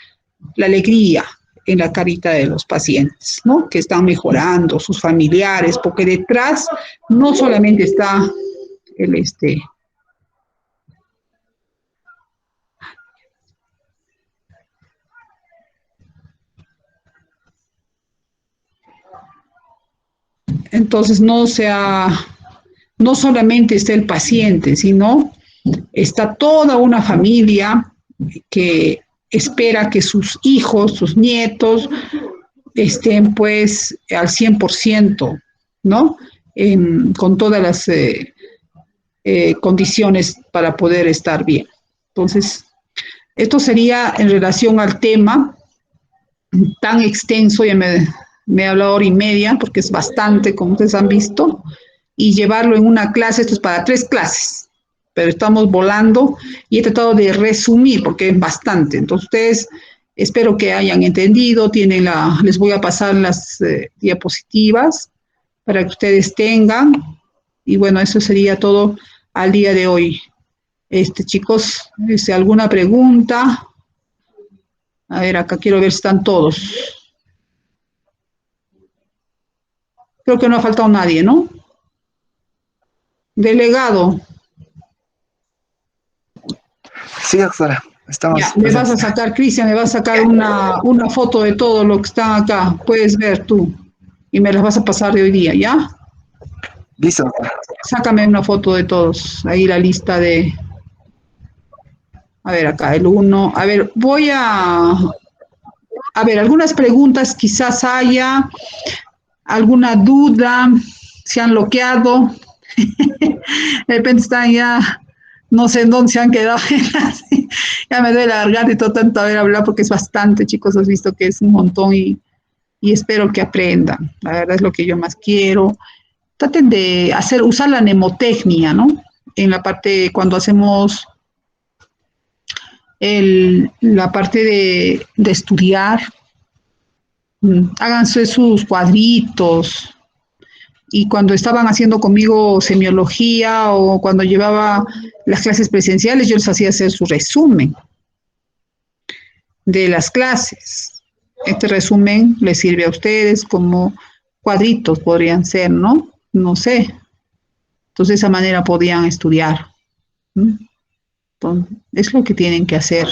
la alegría en la carita de los pacientes, ¿no? Que están mejorando, sus familiares, porque detrás no solamente está el entonces no solamente está el paciente, sino está toda una familia que espera que sus hijos, sus nietos, estén pues al 100%, ¿no? Con todas las condiciones para poder estar bien. Entonces, esto sería en relación al tema tan extenso, ya me he hablado hora y media, porque es bastante, como ustedes han visto, y llevarlo en una clase, esto es para 3 clases, pero estamos volando y he tratado de resumir, porque es bastante. Entonces, ustedes espero que hayan entendido, les voy a pasar las diapositivas para que ustedes tengan, y bueno, eso sería todo al día de hoy. Chicos, ¿alguna pregunta? A ver, acá quiero ver si están todos. Creo que no ha faltado nadie, ¿no? Delegado. Sí, doctora, estamos Ya, me vas a presentes. sacar, Cristian, me vas a sacar una foto de todo lo que está acá. Puedes ver tú. Y me las vas a pasar de hoy día, ¿ya? Listo, doctora. Sácame una foto de todos. Ahí la lista de... A ver, acá el 1. A ver, voy a ver, algunas preguntas quizás haya, alguna duda, se han bloqueado. De repente están ya, no sé en dónde se han quedado. Ya me duele la garganta y todo tanto haber hablado porque es bastante, chicos, has visto que es un montón y espero que aprendan. La verdad es lo que yo más quiero. Traten de usar la mnemotecnia, ¿no? En la parte, cuando hacemos la parte de estudiar, háganse sus cuadritos. Y cuando estaban haciendo conmigo semiología o cuando llevaba las clases presenciales, yo les hacía hacer su resumen de las clases. Este resumen les sirve a ustedes como cuadritos, podrían ser, ¿no? No sé. Entonces, de esa manera podían estudiar. Entonces, es lo que tienen que hacer.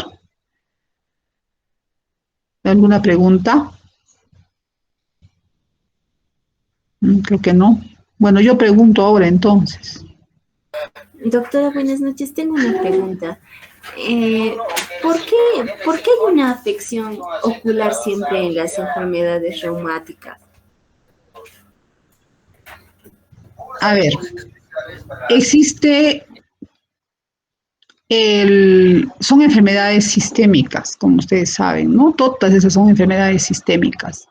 ¿Alguna pregunta? Creo que no. Bueno, yo pregunto ahora entonces. Doctora, buenas noches. Tengo una pregunta. ¿Por qué hay una afección ocular siempre en las enfermedades reumáticas? A ver, son enfermedades sistémicas, como ustedes saben, ¿no? Todas esas son enfermedades sistémicas.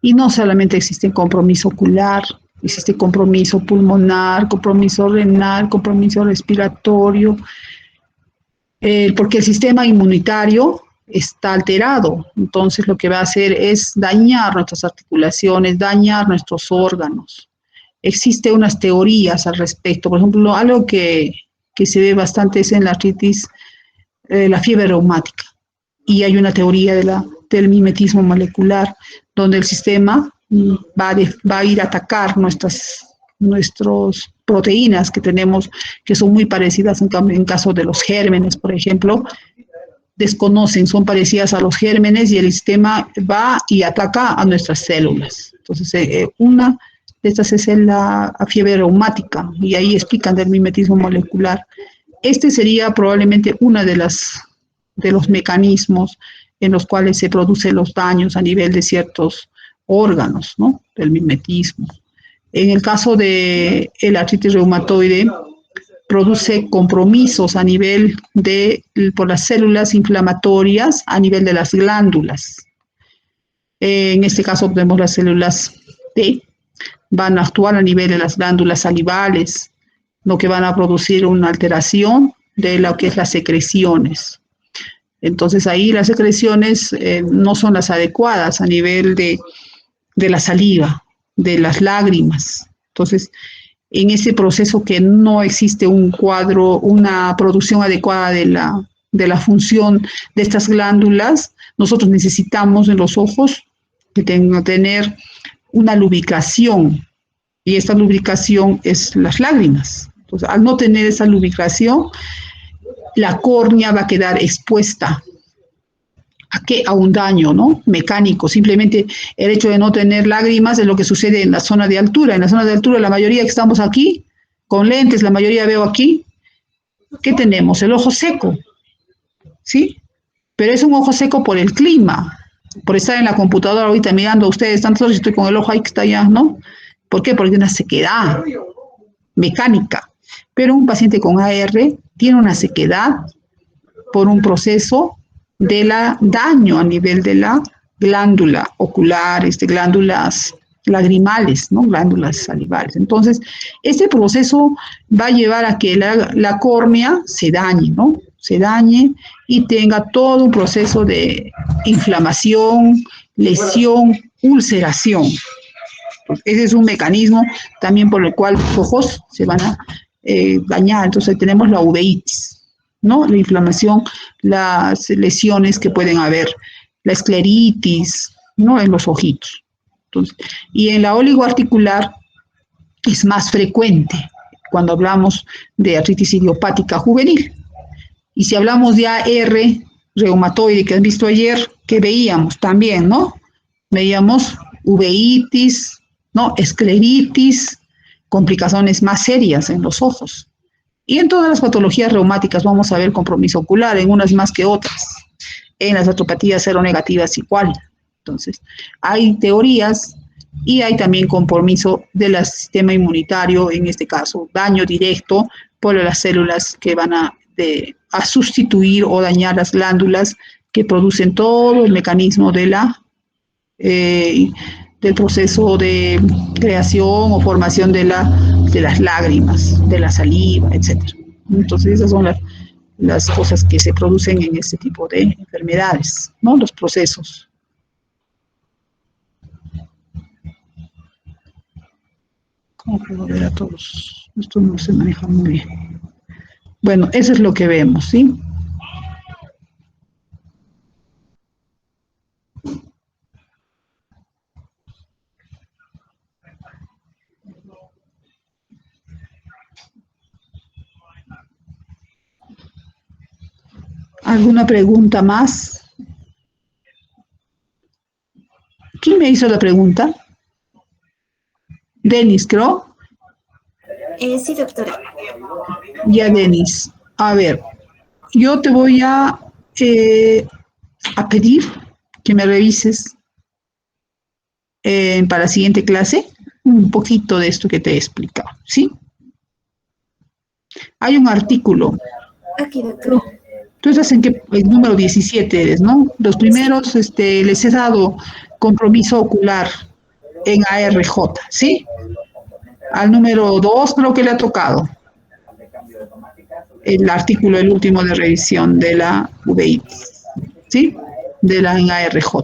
Y no solamente existe compromiso ocular, existe compromiso pulmonar, compromiso renal, compromiso respiratorio, porque el sistema inmunitario está alterado. Entonces lo que va a hacer es dañar nuestras articulaciones, dañar nuestros órganos. Existen unas teorías al respecto. Por ejemplo, algo que se ve bastante es en la artritis, la fiebre reumática. Y hay una teoría del mimetismo molecular, donde el sistema va a ir a atacar nuestras proteínas que tenemos, que son muy parecidas en caso de los gérmenes, por ejemplo, desconocen, son parecidas a los gérmenes y el sistema va y ataca a nuestras células. Entonces, una de estas es la fiebre reumática y ahí explican del mimetismo molecular. Este sería probablemente una de los mecanismos en los cuales se producen los daños a nivel de ciertos órganos, ¿no? Del mimetismo. En el caso de la artritis reumatoide, produce compromisos a nivel por las células inflamatorias, a nivel de las glándulas. En este caso tenemos las células T, van a actuar a nivel de las glándulas salivales, lo que van a producir una alteración de lo que es las secreciones. Entonces ahí las secreciones no son las adecuadas a nivel de la saliva, de las lágrimas. Entonces, en ese proceso que no existe un cuadro, una producción adecuada de la función de estas glándulas, nosotros necesitamos en los ojos tener una lubricación, y esta lubricación es las lágrimas. Entonces, al no tener esa lubricación, la córnea va a quedar expuesta a un daño, ¿no? Mecánico. Simplemente el hecho de no tener lágrimas es lo que sucede en la zona de altura. En la zona de altura, la mayoría que estamos aquí, con lentes, la mayoría veo aquí, ¿qué tenemos? El ojo seco, ¿sí? Pero es un ojo seco por el clima, por estar en la computadora ahorita mirando a ustedes, tanto si estoy con el ojo ahí que está allá, ¿no? ¿Por qué? Porque hay una sequedad mecánica. Pero un paciente con AR tiene una sequedad por un proceso de la daño a nivel de la glándula ocular, glándulas lagrimales, ¿no? Glándulas salivales. Entonces, este proceso va a llevar a que la córnea se dañe, ¿no? Se dañe y tenga todo un proceso de inflamación, lesión, ulceración. Ese es un mecanismo también por el cual los ojos se van a dañar. Entonces tenemos la uveitis, ¿no? La inflamación, las lesiones que pueden haber, la escleritis, ¿no? En los ojitos. Entonces, y en la oligoarticular es más frecuente cuando hablamos de artritis idiopática juvenil. Y si hablamos de AR reumatoide que has visto ayer, ¿qué veíamos también, no? Veíamos uveitis, ¿no? Escleritis, complicaciones más serias en los ojos. Y en todas las patologías reumáticas vamos a ver compromiso ocular, en unas más que otras. En las artropatías seronegativas igual. Entonces, hay teorías y hay también compromiso del sistema inmunitario, en este caso, daño directo por las células que van a sustituir o dañar las glándulas que producen todo el mecanismo de del proceso de creación o formación de las lágrimas, de la saliva, etc. Entonces, esas son las cosas que se producen en este tipo de enfermedades, ¿no? Los procesos. ¿Cómo puedo ver a todos? Esto no se maneja muy bien. Bueno, eso es lo que vemos, ¿sí? ¿Alguna pregunta más? ¿Quién me hizo la pregunta? Denis, creo. Sí, doctora. Ya, Denis. A ver, yo te voy a pedir que me revises para la siguiente clase un poquito de esto que te he explicado, ¿sí? Hay un artículo. Aquí, doctora. Tú estás en qué, el número 17 eres, ¿no? Los primeros les he dado compromiso ocular en ARJ, ¿sí? Al número 2 creo que le ha tocado el artículo, el último de revisión de la UVI, ¿sí? De la en ARJ.